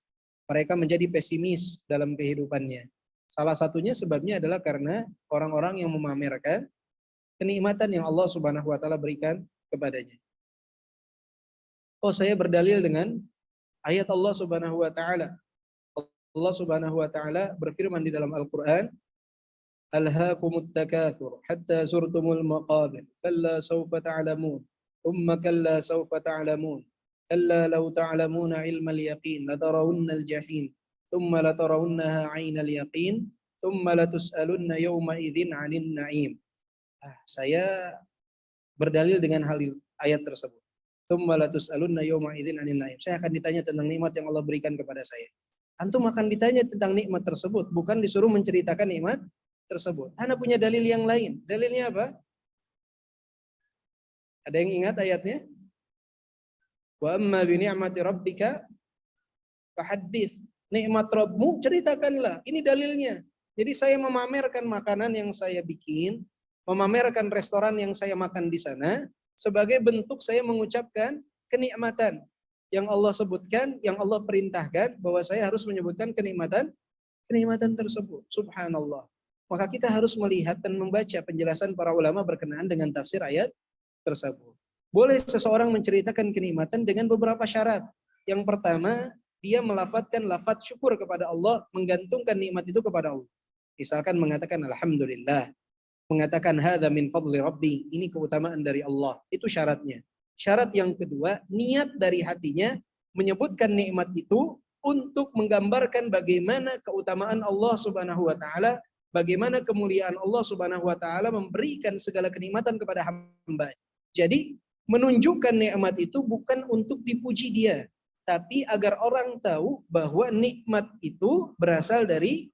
Mereka menjadi pesimis dalam kehidupannya. Salah satunya sebabnya adalah karena orang-orang yang memamerkan kenikmatan yang Allah Subhanahu wa taala berikan kepadanya. Oh, saya berdalil dengan ayat Allah Subhanahu wa taala. Allah Subhanahu wa taala berfirman di dalam Al-Qur'an, "Alhaakumut takatsur hatta zurtumul maqabir, kalla sawfa ta'lamun, thumma kalla sawfa ta'lamun. كلا لو تعلمون علم اليقين لترون الجحيم ثم لترونها عين اليقين ثم لتسألن يومئذ عن النعيم." Saya berdalil dengan ayat tersebut. ثم لتسألن يومئذ عن النعيم. Saya akan ditanya tentang nikmat yang Allah berikan kepada saya. Antum akan ditanya tentang nikmat tersebut, bukan disuruh menceritakan nikmat tersebut. Anda punya dalil yang lain. Dalilnya apa? Ada yang ingat ayatnya? Wa amma bi ni'mati rabbika fahaddits. Nikmat Rabbmu ceritakanlah. Ini dalilnya. Jadi saya memamerkan makanan yang saya bikin, memamerkan restoran yang saya makan di sana sebagai bentuk saya mengucapkan kenikmatan yang Allah sebutkan, yang Allah perintahkan bahwa saya harus menyebutkan kenikmatan tersebut. Subhanallah. Maka kita harus melihat dan membaca penjelasan para ulama berkenaan dengan tafsir ayat tersebut. Boleh seseorang menceritakan kenikmatan dengan beberapa syarat. Yang pertama, dia melafadzkan lafadz syukur kepada Allah, menggantungkan nikmat itu kepada Allah. Misalkan mengatakan alhamdulillah, mengatakan hadza min fadli rabbi, ini keutamaan dari Allah. Itu syaratnya. Syarat yang kedua, niat dari hatinya menyebutkan nikmat itu untuk menggambarkan bagaimana keutamaan Allah Subhanahu wa taala, bagaimana kemuliaan Allah Subhanahu wa taala memberikan segala kenikmatan kepada hamba. Jadi menunjukkan nikmat itu bukan untuk dipuji dia, tapi agar orang tahu bahwa nikmat itu berasal dari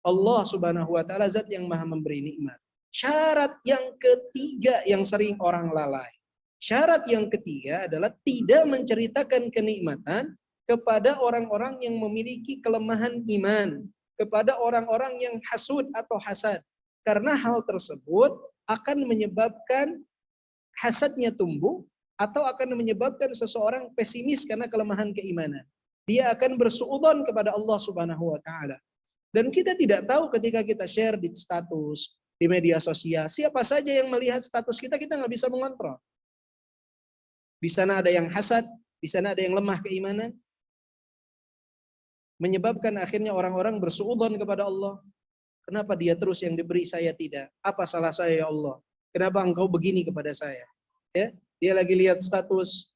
Allah Subhanahu wa taala, zat yang maha memberi nikmat. Syarat yang ketiga yang sering orang lalai. Syarat yang ketiga adalah tidak menceritakan kenikmatan kepada orang-orang yang memiliki kelemahan iman, kepada orang-orang yang hasud atau hasad. Karena hal tersebut akan menyebabkan hasadnya tumbuh atau akan menyebabkan seseorang pesimis karena kelemahan keimanan. Dia akan bersuudzon kepada Allah Subhanahu wa taala. Dan kita tidak tahu ketika kita share di status, di media sosial, siapa saja yang melihat status kita nggak bisa mengontrol. Di sana ada yang hasad, di sana ada yang lemah keimanan, menyebabkan akhirnya orang-orang bersuudzon kepada Allah. Kenapa dia terus yang diberi, saya tidak? Apa salah saya ya Allah? Kenapa engkau begini kepada saya? Ya, dia lagi lihat status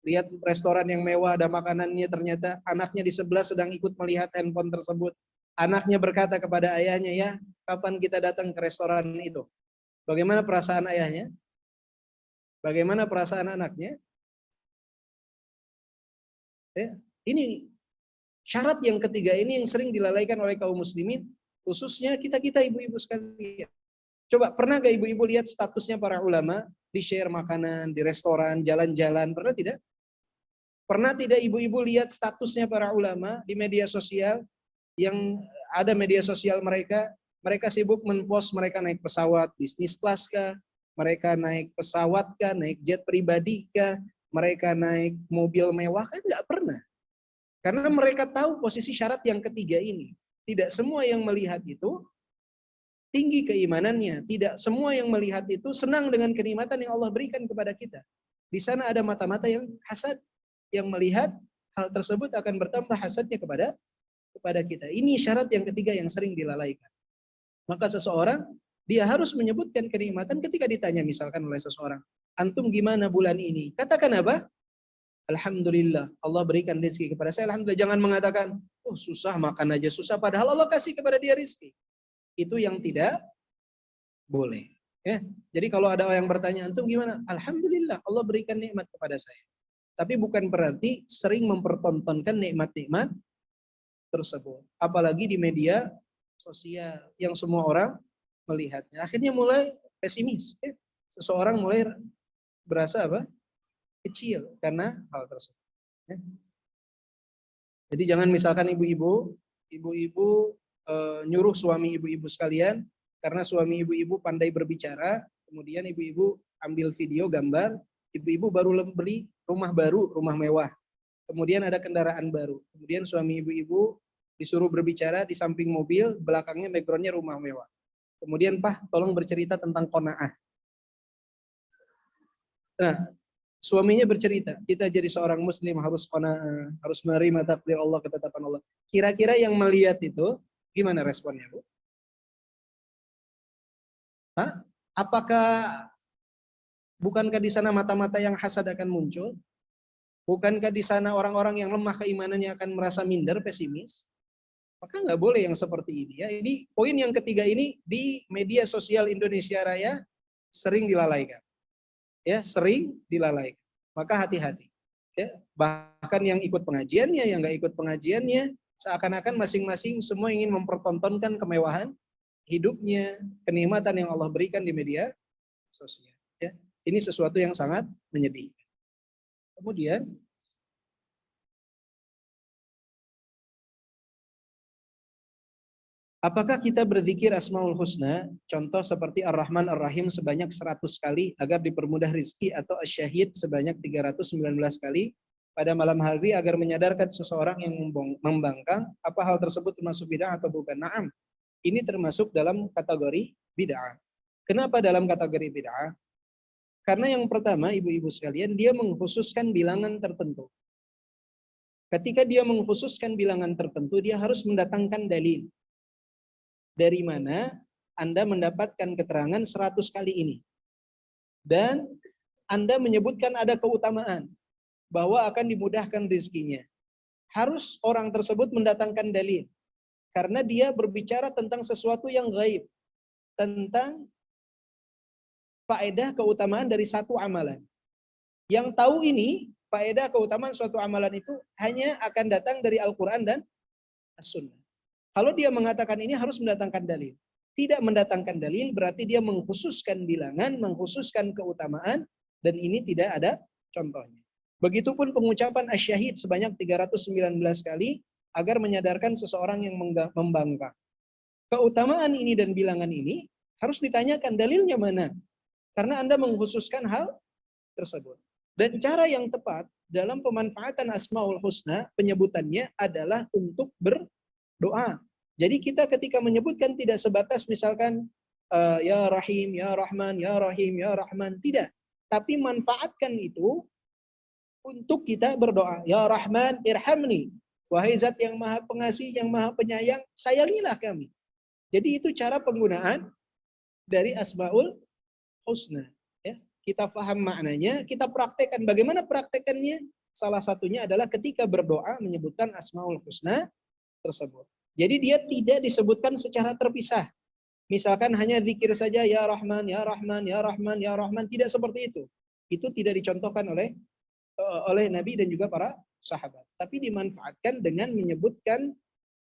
lihat restoran yang mewah, ada makanannya, ternyata anaknya di sebelah sedang ikut melihat handphone tersebut. Anaknya berkata kepada ayahnya, ya, kapan kita datang ke restoran itu? Bagaimana perasaan ayahnya? Bagaimana perasaan anaknya? Ya, ini syarat yang ketiga ini yang sering dilalaikan oleh kaum muslimin, khususnya kita-kita ibu-ibu sekalian. Coba pernah gak ibu-ibu lihat statusnya para ulama di share makanan, di restoran, jalan-jalan? Pernah tidak? Pernah tidak ibu-ibu lihat statusnya para ulama di media sosial? Yang ada media sosial mereka sibuk men-post mereka naik pesawat bisnis kelas kah, mereka naik pesawat kah, naik jet pribadi kah, mereka naik mobil mewah kan? Nggak pernah. Karena mereka tahu posisi syarat yang ketiga ini. Tidak semua yang melihat itu tinggi keimanannya. Tidak semua yang melihat itu senang dengan kenikmatan yang Allah berikan kepada kita. Di sana ada mata-mata yang hasad, yang melihat hal tersebut akan bertambah hasadnya kepada kita. Ini syarat yang ketiga yang sering dilalaikan. Maka seseorang dia harus menyebutkan kenikmatan ketika ditanya misalkan oleh seseorang, antum gimana bulan ini? Katakan apa? Alhamdulillah, Allah berikan rezeki kepada saya. Alhamdulillah. Jangan mengatakan, oh susah, makan aja susah. Padahal Allah kasih kepada dia rezeki. Itu yang tidak boleh. Ya. Jadi kalau ada orang yang bertanya, antum gimana? Alhamdulillah, Allah berikan nikmat kepada saya. Tapi bukan berarti sering mempertontonkan nikmat-nikmat tersebut. Apalagi di media sosial yang semua orang melihatnya. Akhirnya mulai pesimis. Seseorang mulai berasa apa? Kecil karena hal tersebut. Jadi jangan misalkan ibu-ibu nyuruh suami ibu-ibu sekalian karena suami ibu-ibu pandai berbicara, kemudian ibu-ibu ambil video gambar, ibu-ibu baru beli rumah baru, rumah mewah. Kemudian ada kendaraan baru. Kemudian suami ibu-ibu disuruh berbicara di samping mobil, belakangnya backgroundnya rumah mewah. Kemudian, Pak, tolong bercerita tentang qanaah. Nah, suaminya bercerita, kita jadi seorang muslim harus qanaah, harus menerima takdir Allah, ketetapan Allah. Kira-kira yang melihat itu, gimana responnya, Bu? Hah? Apakah, bukankah di sana mata-mata yang hasad akan muncul? Bukankah di sana orang-orang yang lemah keimanannya akan merasa minder, pesimis? Maka nggak boleh yang seperti ini. Ya. Ini poin yang ketiga ini di media sosial Indonesia Raya sering dilalaikan. Ya, sering dilalaikan. Maka hati-hati. Ya. Bahkan yang ikut pengajiannya, yang nggak ikut pengajiannya, seakan-akan masing-masing semua ingin mempertontonkan kemewahan hidupnya, kenikmatan yang Allah berikan di media sosial. Ya. Ini sesuatu yang sangat menyedihkan. Kemudian, apakah kita berzikir Asmaul Husna, contoh seperti Ar-Rahman Ar-Rahim sebanyak 100 kali agar dipermudah rizki, atau Asy-Syahid sebanyak 319 kali pada malam hari agar menyadarkan seseorang yang membangkang, apa hal tersebut termasuk bid'ah atau bukan? Naam, ini termasuk dalam kategori bid'ah. Kenapa dalam kategori bid'ah? Karena yang pertama, ibu-ibu sekalian, dia mengkhususkan bilangan tertentu. Ketika dia mengkhususkan bilangan tertentu, dia harus mendatangkan dalil. Dari mana Anda mendapatkan keterangan 100 kali ini? Dan Anda menyebutkan ada keutamaan bahwa akan dimudahkan rezekinya. Harus orang tersebut mendatangkan dalil. Karena dia berbicara tentang sesuatu yang gaib. Tentang faedah keutamaan dari satu amalan. Yang tahu ini, faedah keutamaan suatu amalan itu hanya akan datang dari Al-Quran dan As-Sunnah. Kalau dia mengatakan ini harus mendatangkan dalil. Tidak mendatangkan dalil berarti dia mengkhususkan bilangan, mengkhususkan keutamaan, dan ini tidak ada contohnya. Begitupun pengucapan Asy-Syahid sebanyak 319 kali agar menyadarkan seseorang yang membangkang. Keutamaan ini dan bilangan ini harus ditanyakan dalilnya mana. Karena Anda mengkhususkan hal tersebut. Dan cara yang tepat dalam pemanfaatan Asmaul Husna, penyebutannya adalah untuk berdoa. Jadi kita ketika menyebutkan tidak sebatas misalkan Ya Rahim, Ya Rahman, Ya Rahim, Ya Rahman. Tidak. Tapi manfaatkan itu untuk kita berdoa. Ya Rahman, irhamni. Wahai Zat yang Maha Pengasih, yang Maha Penyayang, sayangilah kami. Jadi itu cara penggunaan dari Asmaul Husna. Ya. kita paham maknanya, kita praktekkan. Bagaimana praktekannya? Salah satunya adalah ketika berdoa menyebutkan Asmaul Husna tersebut. Jadi dia tidak disebutkan secara terpisah. Misalkan hanya zikir saja, ya Rahman, ya Rahman, ya Rahman, ya Rahman, tidak seperti itu. Itu tidak dicontohkan oleh Nabi dan juga para sahabat. Tapi dimanfaatkan dengan menyebutkan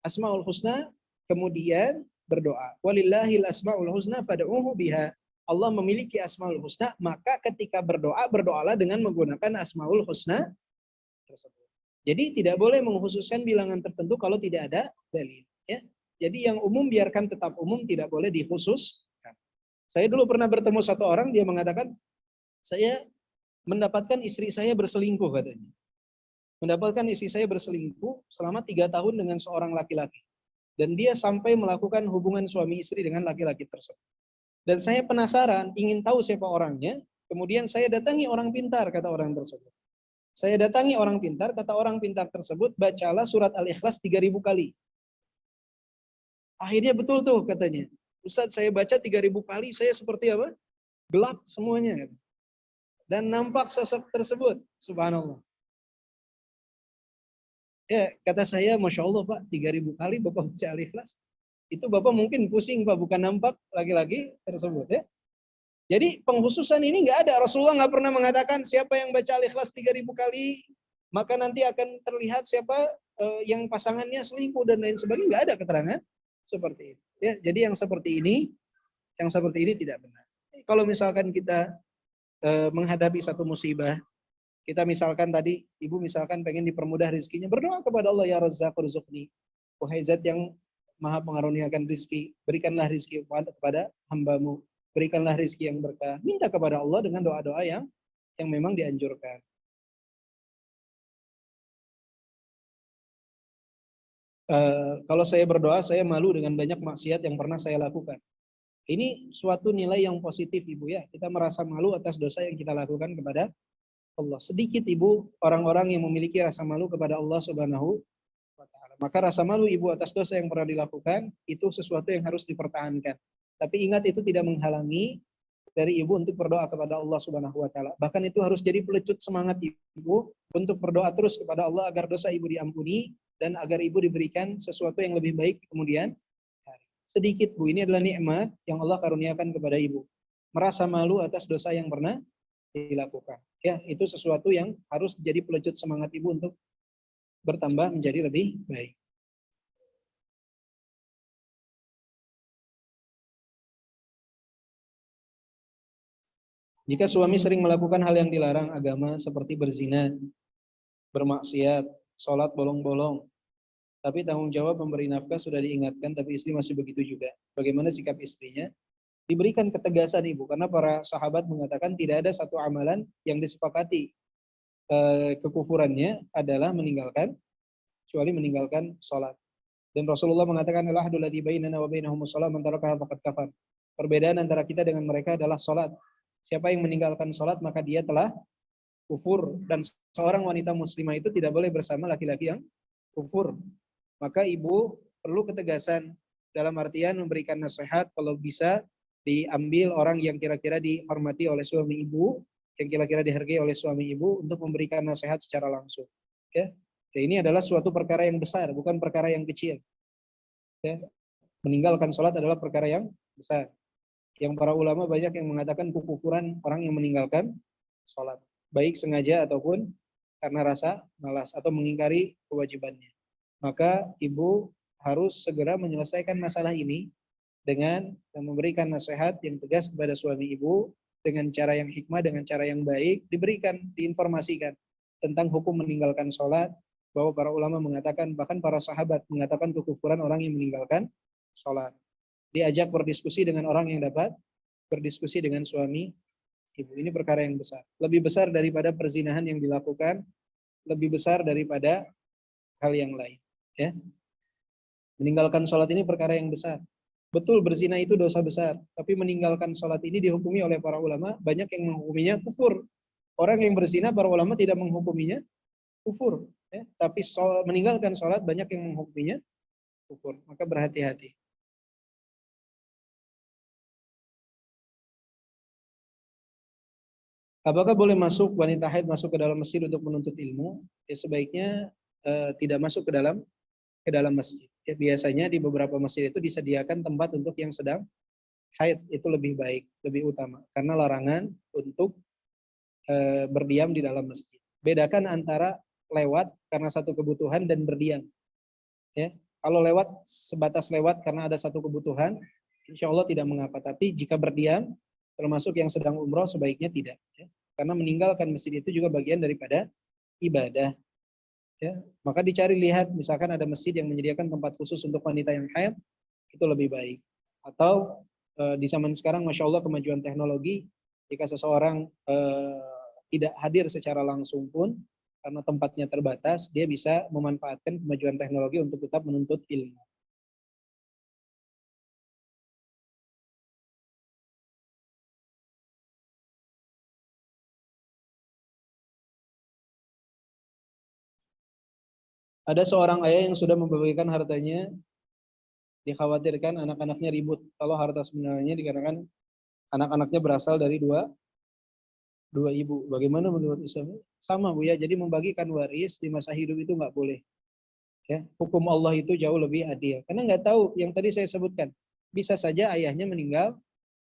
Asmaul Husna, kemudian berdoa. Walillahil asmaul husna fad'uhu biha. Allah memiliki Asmaul Husna, maka ketika berdoa, berdoalah dengan menggunakan Asmaul Husna tersebut. Jadi tidak boleh mengkhususkan bilangan tertentu kalau tidak ada dalil. Ya. Jadi yang umum biarkan tetap umum, tidak boleh dikhususkan. Saya dulu pernah bertemu satu orang, dia mengatakan, saya mendapatkan istri saya berselingkuh katanya. Mendapatkan istri saya berselingkuh selama 3 tahun dengan seorang laki-laki. Dan dia sampai melakukan hubungan suami istri dengan laki-laki tersebut. Dan saya penasaran, ingin tahu siapa orangnya. Kemudian saya datangi orang pintar, kata orang tersebut. Saya datangi orang pintar, kata orang pintar tersebut, bacalah surat Al-Ikhlas 3000 kali. Akhirnya betul tuh katanya. Ustaz, saya baca 3000 kali, saya seperti apa? Gelap semuanya. Dan nampak sosok tersebut. Subhanallah. Ya, kata saya, Masya Allah Pak, 3000 kali Bapak baca Al-Ikhlas. Itu Bapak mungkin pusing Pak, bukan nampak laki-laki tersebut ya. Jadi pengkhususan ini nggak ada. Rasulullah nggak pernah mengatakan siapa yang baca Al-Ikhlas 3000 kali, maka nanti akan terlihat siapa yang pasangannya selingkuh dan lain sebagainya. Nggak ada keterangan seperti itu. Ya, jadi yang seperti ini tidak benar. Kalau misalkan kita menghadapi satu musibah, kita misalkan tadi, ibu misalkan pengen dipermudah rezekinya, berdoa kepada Allah, ya Razzaq rzuqni. Wahai Zat yang Maha mengaruniakan rizki, berikanlah rizki kepada hambamu. Berikanlah rizki yang berkah. Minta kepada Allah dengan doa-doa yang memang dianjurkan. Kalau saya berdoa, saya malu dengan banyak maksiat yang pernah saya lakukan. Ini suatu nilai yang positif, Ibu ya. Kita merasa malu atas dosa yang kita lakukan kepada Allah. Sedikit Ibu orang-orang yang memiliki rasa malu kepada Allah Subhanahu wa taala. Maka rasa malu Ibu atas dosa yang pernah dilakukan itu sesuatu yang harus dipertahankan. Tapi ingat, itu tidak menghalangi dari Ibu untuk berdoa kepada Allah Subhanahu wa taala. Bahkan itu harus jadi pelecut semangat Ibu untuk berdoa terus kepada Allah agar dosa Ibu diampuni dan agar Ibu diberikan sesuatu yang lebih baik kemudian hari. Sedikit Bu, ini adalah nikmat yang Allah karuniakan kepada Ibu. Merasa malu atas dosa yang pernah dilakukan. Ya, itu sesuatu yang harus jadi pelecut semangat Ibu untuk bertambah menjadi lebih baik. Jika suami sering melakukan hal yang dilarang agama seperti berzina, bermaksiat, sholat bolong-bolong, tapi tanggung jawab memberi nafkah sudah diingatkan, tapi istri masih begitu juga. Bagaimana sikap istrinya? Diberikan ketegasan Ibu, karena para sahabat mengatakan tidak ada satu amalan yang disepakati kekufurannya adalah kecuali meninggalkan sholat. Dan Rasulullah mengatakan, al-ahdu ladzi bainana wa bainahumus shalah man tarakaha faqad kafar. Perbedaan antara kita dengan mereka adalah sholat. Siapa yang meninggalkan sholat maka dia telah kufur. Dan seorang wanita muslimah itu tidak boleh bersama laki-laki yang kufur. Maka Ibu perlu ketegasan dalam artian memberikan nasihat, kalau bisa diambil orang yang kira-kira dihormati oleh suami Ibu, yang kira-kira dihargai oleh suami Ibu untuk memberikan nasihat secara langsung. Ya. Dan ini adalah suatu perkara yang besar, bukan perkara yang kecil. Ya. Meninggalkan sholat adalah perkara yang besar. Yang para ulama banyak yang mengatakan kekufuran orang yang meninggalkan sholat, baik sengaja ataupun karena rasa malas atau mengingkari kewajibannya. Maka Ibu harus segera menyelesaikan masalah ini dengan memberikan nasihat yang tegas kepada suami Ibu dengan cara yang hikmah, dengan cara yang baik, diinformasikan tentang hukum meninggalkan sholat, bahwa para ulama mengatakan, bahkan para sahabat mengatakan kekufuran orang yang meninggalkan sholat. Diajak berdiskusi dengan orang yang dapat berdiskusi dengan suami Ibu. Ini perkara yang besar. Lebih besar daripada perzinahan yang dilakukan, lebih besar daripada hal yang lain. Ya. Meninggalkan sholat ini perkara yang besar. Betul berzina itu dosa besar, tapi meninggalkan sholat ini dihukumi oleh para ulama, banyak yang menghukuminya kufur. Orang yang berzina para ulama tidak menghukuminya kufur. Ya. Tapi meninggalkan sholat banyak yang menghukuminya kufur. Maka berhati-hati. Apakah boleh masuk wanita haid masuk ke dalam masjid untuk menuntut ilmu? Ya, sebaiknya tidak masuk ke dalam masjid. Ya, biasanya di beberapa masjid itu disediakan tempat untuk yang sedang haid, itu lebih baik, lebih utama karena larangan untuk berdiam di dalam masjid. Bedakan antara lewat karena satu kebutuhan dan berdiam. Ya, kalau lewat sebatas lewat karena ada satu kebutuhan, insya Allah tidak mengapa. Tapi jika berdiam, termasuk yang sedang umroh, sebaiknya tidak. Ya. Karena meninggalkan masjid itu juga bagian daripada ibadah. Ya. Maka dicari lihat, misalkan ada masjid yang menyediakan tempat khusus untuk wanita yang haid, itu lebih baik. Atau di zaman sekarang, masya Allah kemajuan teknologi, jika seseorang tidak hadir secara langsung pun, karena tempatnya terbatas, dia bisa memanfaatkan kemajuan teknologi untuk tetap menuntut ilmu. Ada seorang ayah yang sudah membagikan hartanya, dikhawatirkan anak-anaknya ribut. Kalau harta sebenarnya dikarenakan anak-anaknya berasal dari dua ibu. Bagaimana menurut Islam? Sama Bu ya, jadi membagikan waris di masa hidup itu nggak boleh. Ya, hukum Allah itu jauh lebih adil. Karena nggak tahu yang tadi saya sebutkan. Bisa saja ayahnya meninggal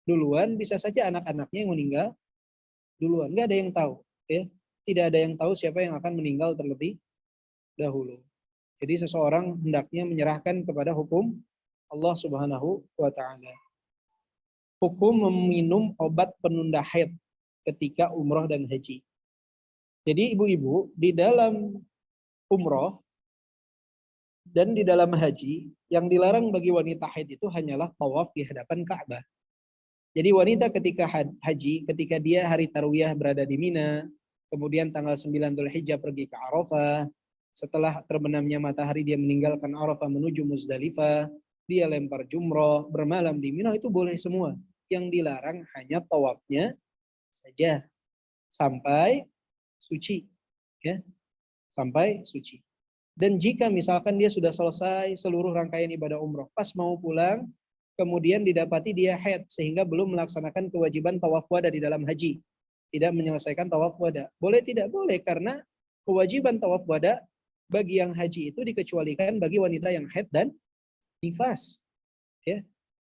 duluan, bisa saja anak-anaknya yang meninggal duluan. Nggak ada yang tahu. Ya. Tidak ada yang tahu siapa yang akan meninggal terlebih dahulu. Jadi seseorang hendaknya menyerahkan kepada hukum Allah Subhanahu wa taala. Hukum meminum obat penunda haid ketika umroh dan haji. Jadi ibu-ibu di dalam umroh dan di dalam haji yang dilarang bagi wanita haid itu hanyalah tawaf di hadapan Ka'bah. Jadi wanita ketika haji, ketika dia hari tarwiyah berada di Mina, kemudian tanggal 9 Dzulhijjah pergi ke Arafah, setelah terbenamnya matahari dia meninggalkan Arafah menuju Muzdalifah, dia lempar jumroh, bermalam di Mina, itu boleh semua. Yang dilarang hanya tawafnya saja sampai suci, ya, sampai suci. Dan jika misalkan dia sudah selesai seluruh rangkaian ibadah umroh, pas mau pulang, kemudian didapati dia haid sehingga belum melaksanakan kewajiban tawaf wada di dalam haji, tidak menyelesaikan tawaf wada. Boleh tidak? Boleh, karena kewajiban tawaf wada bagi yang haji itu dikecualikan bagi wanita yang haid dan nifas. Ya.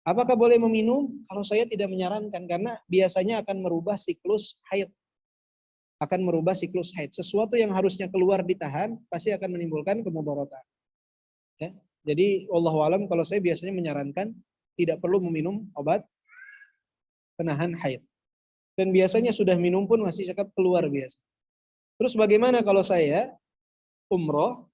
Apakah boleh meminum? Kalau saya tidak menyarankan, karena biasanya akan merubah siklus haid. Akan merubah siklus haid. Sesuatu yang harusnya keluar ditahan, pasti akan menimbulkan kemudaratan. Ya. Jadi, wallahu alam, kalau saya biasanya menyarankan tidak perlu meminum obat penahan haid. Dan biasanya sudah minum pun masih cakap keluar biasa. Terus bagaimana kalau saya umroh,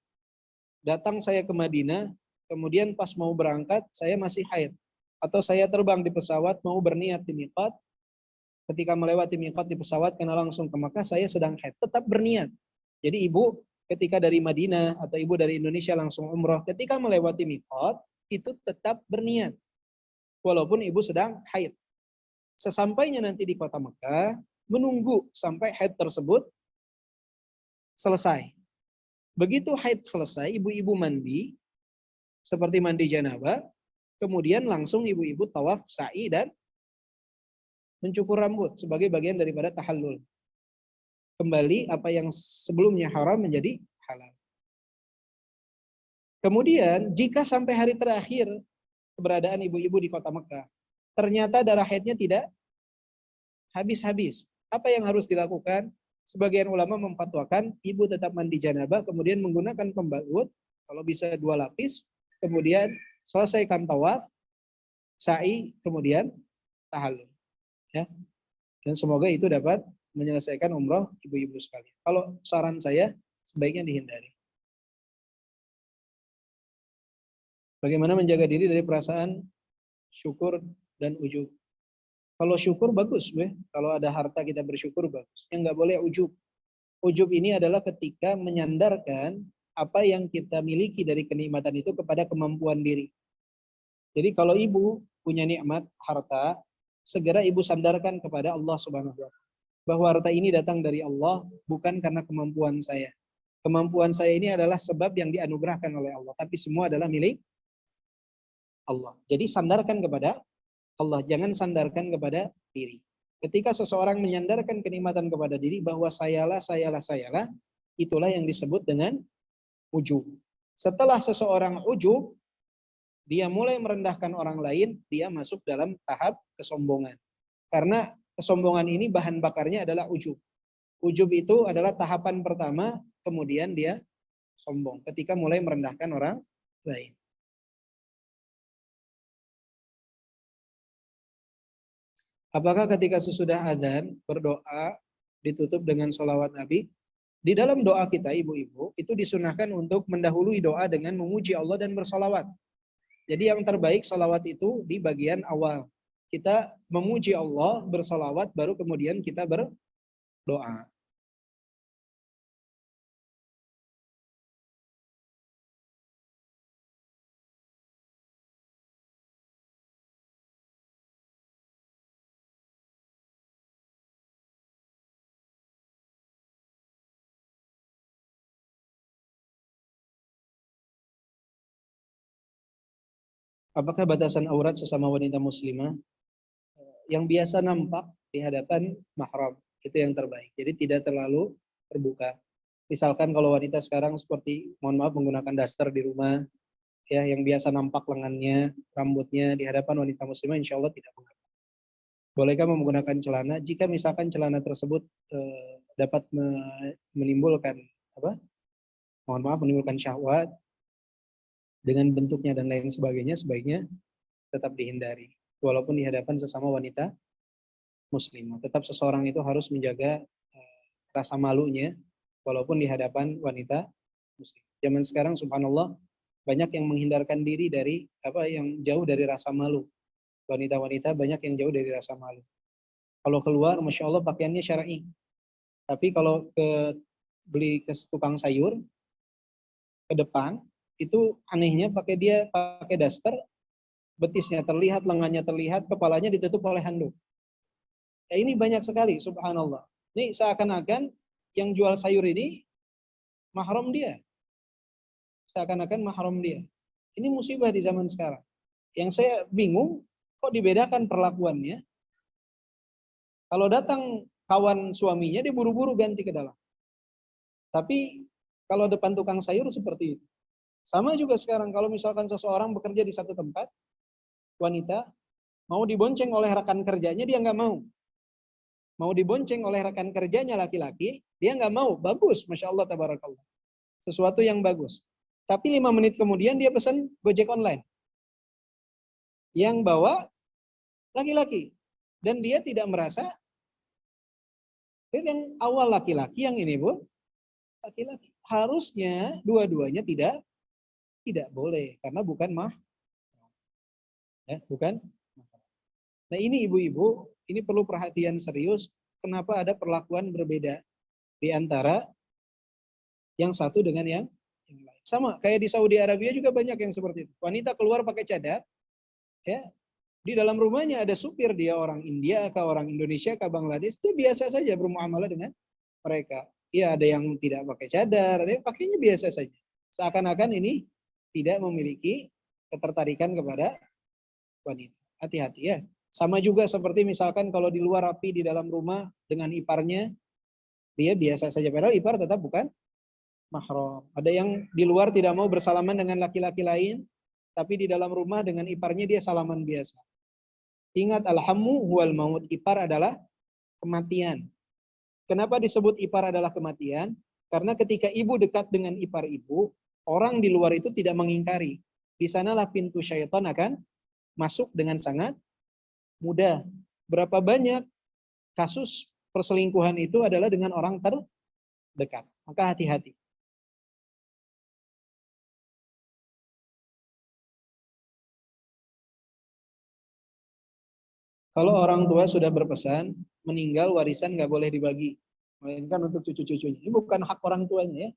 datang saya ke Madinah, kemudian pas mau berangkat, saya masih haid. Atau saya terbang di pesawat, mau berniat di miqat, ketika melewati miqat di pesawat, karena langsung ke Makkah, saya sedang haid. Tetap berniat. Jadi ibu ketika dari Madinah, atau ibu dari Indonesia langsung umroh, ketika melewati miqat, itu tetap berniat. Walaupun ibu sedang haid. Sesampainya nanti di kota Mekah, menunggu sampai haid tersebut selesai. Begitu haid selesai, ibu-ibu mandi, seperti mandi janabah, kemudian langsung ibu-ibu tawaf sa'i dan mencukur rambut sebagai bagian daripada tahallul. Kembali apa yang sebelumnya haram menjadi halal. Kemudian jika sampai hari terakhir keberadaan ibu-ibu di kota Mekah, ternyata darah haidnya tidak habis-habis. Apa yang harus dilakukan? Sebagian ulama memfatwakan ibu tetap mandi janabah, kemudian menggunakan pembalut, kalau bisa 2 lapis, kemudian selesaikan tawaf, sa'i, kemudian tahallul. Ya. Dan semoga itu dapat menyelesaikan umroh ibu-ibu sekalian. Kalau saran saya, sebaiknya dihindari. Bagaimana menjaga diri dari perasaan syukur dan ujub? Kalau syukur bagus, kalau ada harta kita bersyukur bagus. Yang nggak boleh ujub. Ujub ini adalah ketika menyandarkan apa yang kita miliki dari kenikmatan itu kepada kemampuan diri. Jadi kalau ibu punya nikmat harta, segera ibu sandarkan kepada Allah Subhanahu wa taala. Bahwa harta ini datang dari Allah, bukan karena kemampuan saya. Kemampuan saya ini adalah sebab yang dianugerahkan oleh Allah, tapi semua adalah milik Allah. Jadi sandarkan kepada Allah, jangan sandarkan kepada diri. Ketika seseorang menyandarkan kenikmatan kepada diri bahwa sayalah, itulah yang disebut dengan ujub. Setelah seseorang ujub, dia mulai merendahkan orang lain, dia masuk dalam tahap kesombongan. Karena kesombongan ini bahan bakarnya adalah ujub. Ujub itu adalah tahapan pertama, kemudian dia sombong ketika mulai merendahkan orang lain. Apakah ketika sesudah adzan berdoa ditutup dengan sholawat Nabi? Di dalam doa kita ibu-ibu itu disunahkan untuk mendahului doa dengan memuji Allah dan bersolawat. Jadi yang terbaik sholawat itu di bagian awal. Kita memuji Allah, bersolawat, baru kemudian kita berdoa. Apakah batasan aurat sesama wanita muslimah? Yang biasa nampak di hadapan mahram, itu yang terbaik. Jadi tidak terlalu terbuka. Misalkan kalau wanita sekarang seperti, mohon maaf, menggunakan daster di rumah, ya, yang biasa nampak lengannya, rambutnya di hadapan wanita muslimah, insya Allah tidak mengapa. Bolehkah menggunakan celana? Jika misalkan celana tersebut dapat menimbulkan mohon maaf, menimbulkan syahwat dengan bentuknya dan lain sebagainya, sebaiknya tetap dihindari. Walaupun di hadapan sesama wanita muslimah, tetap seseorang itu harus menjaga rasa malunya, walaupun di hadapan wanita muslim. Zaman sekarang, subhanallah, banyak yang menghindarkan diri dari yang jauh dari rasa malu. Wanita-wanita banyak yang jauh dari rasa malu. Kalau keluar, masya Allah, pakaiannya syar'i. Tapi kalau beli ke tukang sayur, ke depan, itu anehnya dia pakai daster, betisnya terlihat, lengannya terlihat, kepalanya ditutup oleh handuk. Ya, ini banyak sekali, subhanallah. Ini seakan-akan yang jual sayur ini mahram dia. Seakan-akan mahram dia. Ini musibah di zaman sekarang. Yang saya bingung, kok dibedakan perlakuannya? Kalau datang kawan suaminya, dia buru-buru ganti ke dalam. Tapi kalau depan tukang sayur seperti itu. Sama juga sekarang, kalau misalkan seseorang bekerja di satu tempat, wanita, mau dibonceng oleh rekan kerjanya, dia nggak mau. Mau dibonceng oleh rekan kerjanya laki-laki, dia nggak mau. Bagus, Masya Allah, tabarakallah. Sesuatu yang bagus. Tapi 5 menit kemudian dia pesan Gojek online. Yang bawa laki-laki. Dan dia tidak merasa, yang awal laki-laki, yang ini Bu, laki-laki. Harusnya dua-duanya tidak boleh. Karena bukan bukan. Nah ini ibu-ibu, ini perlu perhatian serius. Kenapa ada perlakuan berbeda di antara yang satu dengan yang lain. Sama kayak di Saudi Arabia juga banyak yang seperti itu. Wanita keluar pakai cadar, ya, di dalam rumahnya ada supir, dia orang India, ke orang Indonesia, ke Bangladesh, dia biasa saja bermuamalah dengan mereka. Ya, ada yang tidak pakai cadar, ada yang pakainya biasa saja. Seakan-akan ini tidak memiliki ketertarikan kepada wanita. Hati-hati ya. Sama juga seperti misalkan kalau di luar rapi, di dalam rumah dengan iparnya, dia biasa saja. Padahal ipar tetap bukan mahram. Ada yang di luar tidak mau bersalaman dengan laki-laki lain, tapi di dalam rumah dengan iparnya dia salaman biasa. Ingat, alhammu huwal maut. Ipar adalah kematian. Kenapa disebut ipar adalah kematian? Karena ketika ibu dekat dengan ipar ibu, orang di luar itu tidak mengingkari. Di sanalah pintu syaitan akan masuk dengan sangat mudah. Berapa banyak kasus perselingkuhan itu adalah dengan orang terdekat. Maka hati-hati. Kalau orang tua sudah berpesan, meninggal warisan nggak boleh dibagi. Melainkan untuk cucu-cucunya. Ini bukan hak orang tuanya ya.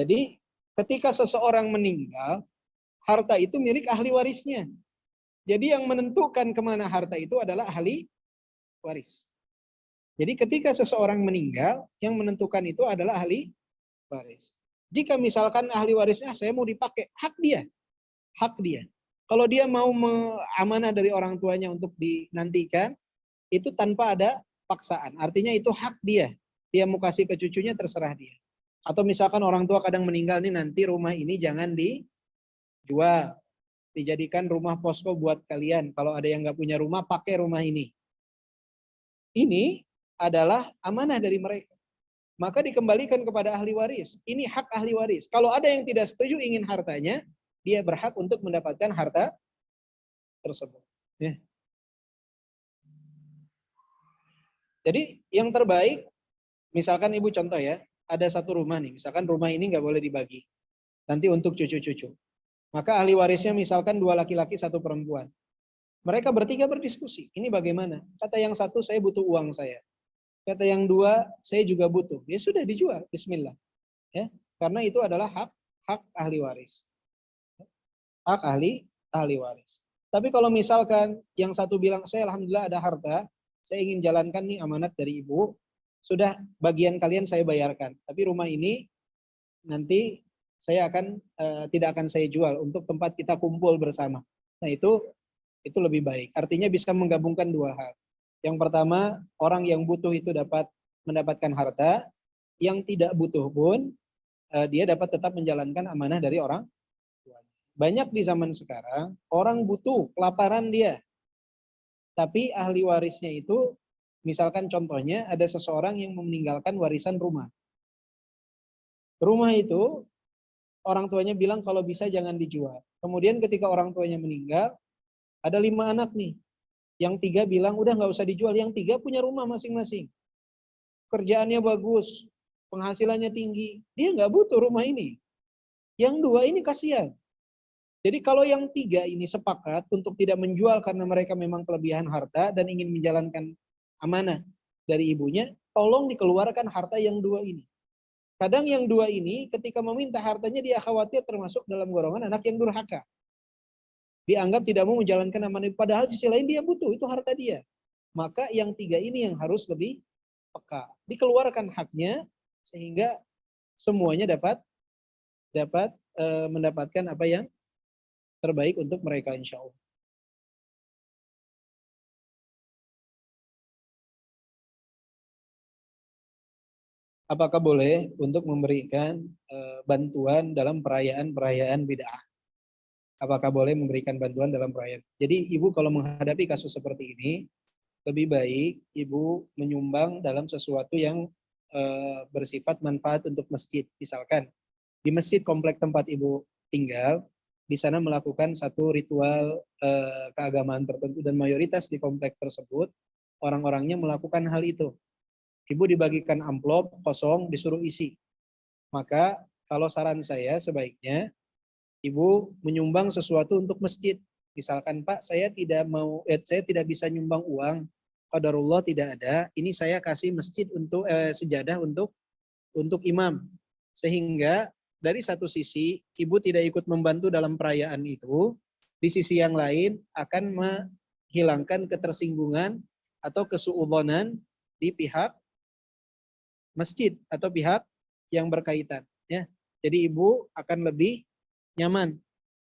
Jadi ketika seseorang meninggal, harta itu milik ahli warisnya. Jadi yang menentukan kemana harta itu adalah ahli waris. Jadi ketika seseorang meninggal, yang menentukan itu adalah ahli waris. Jika misalkan ahli warisnya, saya mau dipakai, hak dia. Hak dia. Kalau dia mau amanah dari orang tuanya untuk dinantikan, itu tanpa ada paksaan. Artinya itu hak dia. Dia mau kasih ke cucunya terserah dia. Atau misalkan orang tua kadang meninggal nih, nanti rumah ini jangan dijual. Dijadikan rumah posko buat kalian. Kalau ada yang nggak punya rumah, pakai rumah ini. Ini adalah amanah dari mereka. Maka dikembalikan kepada ahli waris. Ini hak ahli waris. Kalau ada yang tidak setuju ingin hartanya, dia berhak untuk mendapatkan harta tersebut. Ya. Jadi yang terbaik, misalkan ibu contoh ya, ada satu rumah nih, misalkan rumah ini nggak boleh dibagi. Nanti untuk cucu-cucu. Maka ahli warisnya misalkan 2 laki-laki, 1 perempuan. Mereka bertiga berdiskusi. Ini bagaimana? Kata yang satu, saya butuh uang saya. Kata yang 2, saya juga butuh. Ya sudah dijual, bismillah. Ya, karena itu adalah hak ahli waris. Hak ahli waris. Tapi kalau misalkan yang satu bilang, saya alhamdulillah ada harta, saya ingin jalankan nih amanat dari ibu, sudah bagian kalian saya bayarkan. Tapi rumah ini nanti saya tidak akan saya jual untuk tempat kita kumpul bersama. Nah itu lebih baik. Artinya bisa menggabungkan 2 hal. Yang pertama, orang yang butuh itu dapat mendapatkan harta, yang tidak butuh pun dia dapat tetap menjalankan amanah dari orang tuanya. Banyak di zaman sekarang, orang butuh, kelaparan dia. Tapi ahli warisnya itu, misalkan contohnya ada seseorang yang meninggalkan warisan rumah. Rumah itu orang tuanya bilang kalau bisa jangan dijual. Kemudian ketika orang tuanya meninggal, ada 5 anak nih. Yang 3 bilang udah nggak usah dijual. Yang 3 punya rumah masing-masing. Kerjaannya bagus, penghasilannya tinggi. Dia nggak butuh rumah ini. Yang 2 ini kasihan. Jadi kalau yang 3 ini sepakat untuk tidak menjual karena mereka memang kelebihan harta dan ingin menjalankan amanah dari ibunya, tolong dikeluarkan harta yang 2 ini. Kadang yang 2 ini ketika meminta hartanya dia khawatir termasuk dalam golongan anak yang durhaka. Dianggap tidak mau menjalankan amanah, padahal sisi lain dia butuh, itu harta dia. Maka yang 3 ini yang harus lebih peka. Dikeluarkan haknya sehingga semuanya dapat mendapatkan apa yang terbaik untuk mereka insya Allah. Apakah boleh untuk memberikan bantuan dalam perayaan-perayaan bid'ah? Apakah boleh memberikan bantuan dalam perayaan? Jadi ibu kalau menghadapi kasus seperti ini, lebih baik ibu menyumbang dalam sesuatu yang bersifat manfaat untuk masjid. Misalkan di masjid komplek tempat ibu tinggal, di sana melakukan satu ritual keagamaan tertentu dan mayoritas di komplek tersebut orang-orangnya melakukan hal itu. Ibu dibagikan amplop kosong disuruh isi. Maka kalau saran saya sebaiknya ibu menyumbang sesuatu untuk masjid. Misalkan Pak, saya tidak bisa nyumbang uang, qadarullah tidak ada. Ini saya kasih masjid untuk sejadah untuk imam. Sehingga dari satu sisi ibu tidak ikut membantu dalam perayaan itu, di sisi yang lain akan menghilangkan ketersinggungan atau kesuudzon di pihak masjid atau pihak yang berkaitan. Ya, jadi ibu akan lebih nyaman.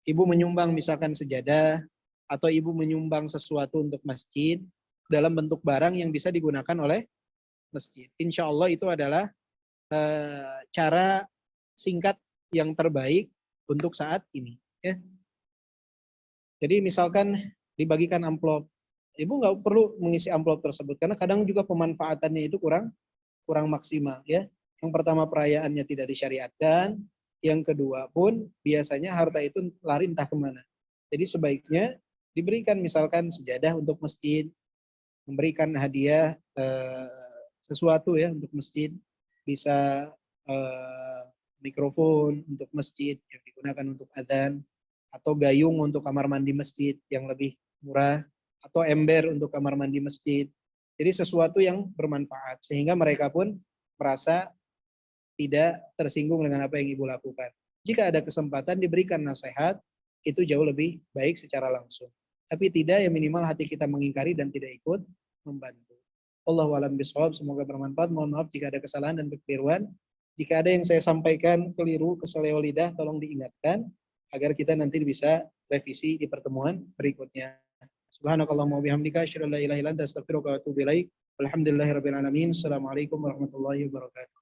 Ibu menyumbang misalkan sejadah atau ibu menyumbang sesuatu untuk masjid dalam bentuk barang yang bisa digunakan oleh masjid. Insya Allah itu adalah cara singkat yang terbaik untuk saat ini. Ya. Jadi misalkan dibagikan amplop, ibu nggak perlu mengisi amplop tersebut karena kadang juga pemanfaatannya itu kurang maksimal. Ya. Yang pertama perayaannya tidak disyariatkan, yang kedua pun biasanya harta itu lari entah kemana. Jadi sebaiknya diberikan misalkan sejadah untuk masjid, memberikan hadiah sesuatu ya untuk masjid, bisa mikrofon untuk masjid yang digunakan untuk adzan, atau gayung untuk kamar mandi masjid yang lebih murah, atau ember untuk kamar mandi masjid. Jadi sesuatu yang bermanfaat sehingga mereka pun merasa tidak tersinggung dengan apa yang ibu lakukan. Jika ada kesempatan diberikan nasihat, itu jauh lebih baik secara langsung. Tapi tidak, yang minimal hati kita mengingkari dan tidak ikut membantu. Allahu a'lam bishawab, semoga bermanfaat. Mohon maaf jika ada kesalahan dan kekeliruan. Jika ada yang saya sampaikan keliru, keseleo lidah, tolong diingatkan agar kita nanti bisa revisi di pertemuan berikutnya. Subhanakallahumma wa bihamdika asyhadu an la ilaha illa anta astaghfiruka wa atubu ilaik. Walhamdulillahirabbil alamin. Assalamualaikum warahmatullahi wabarakatuh.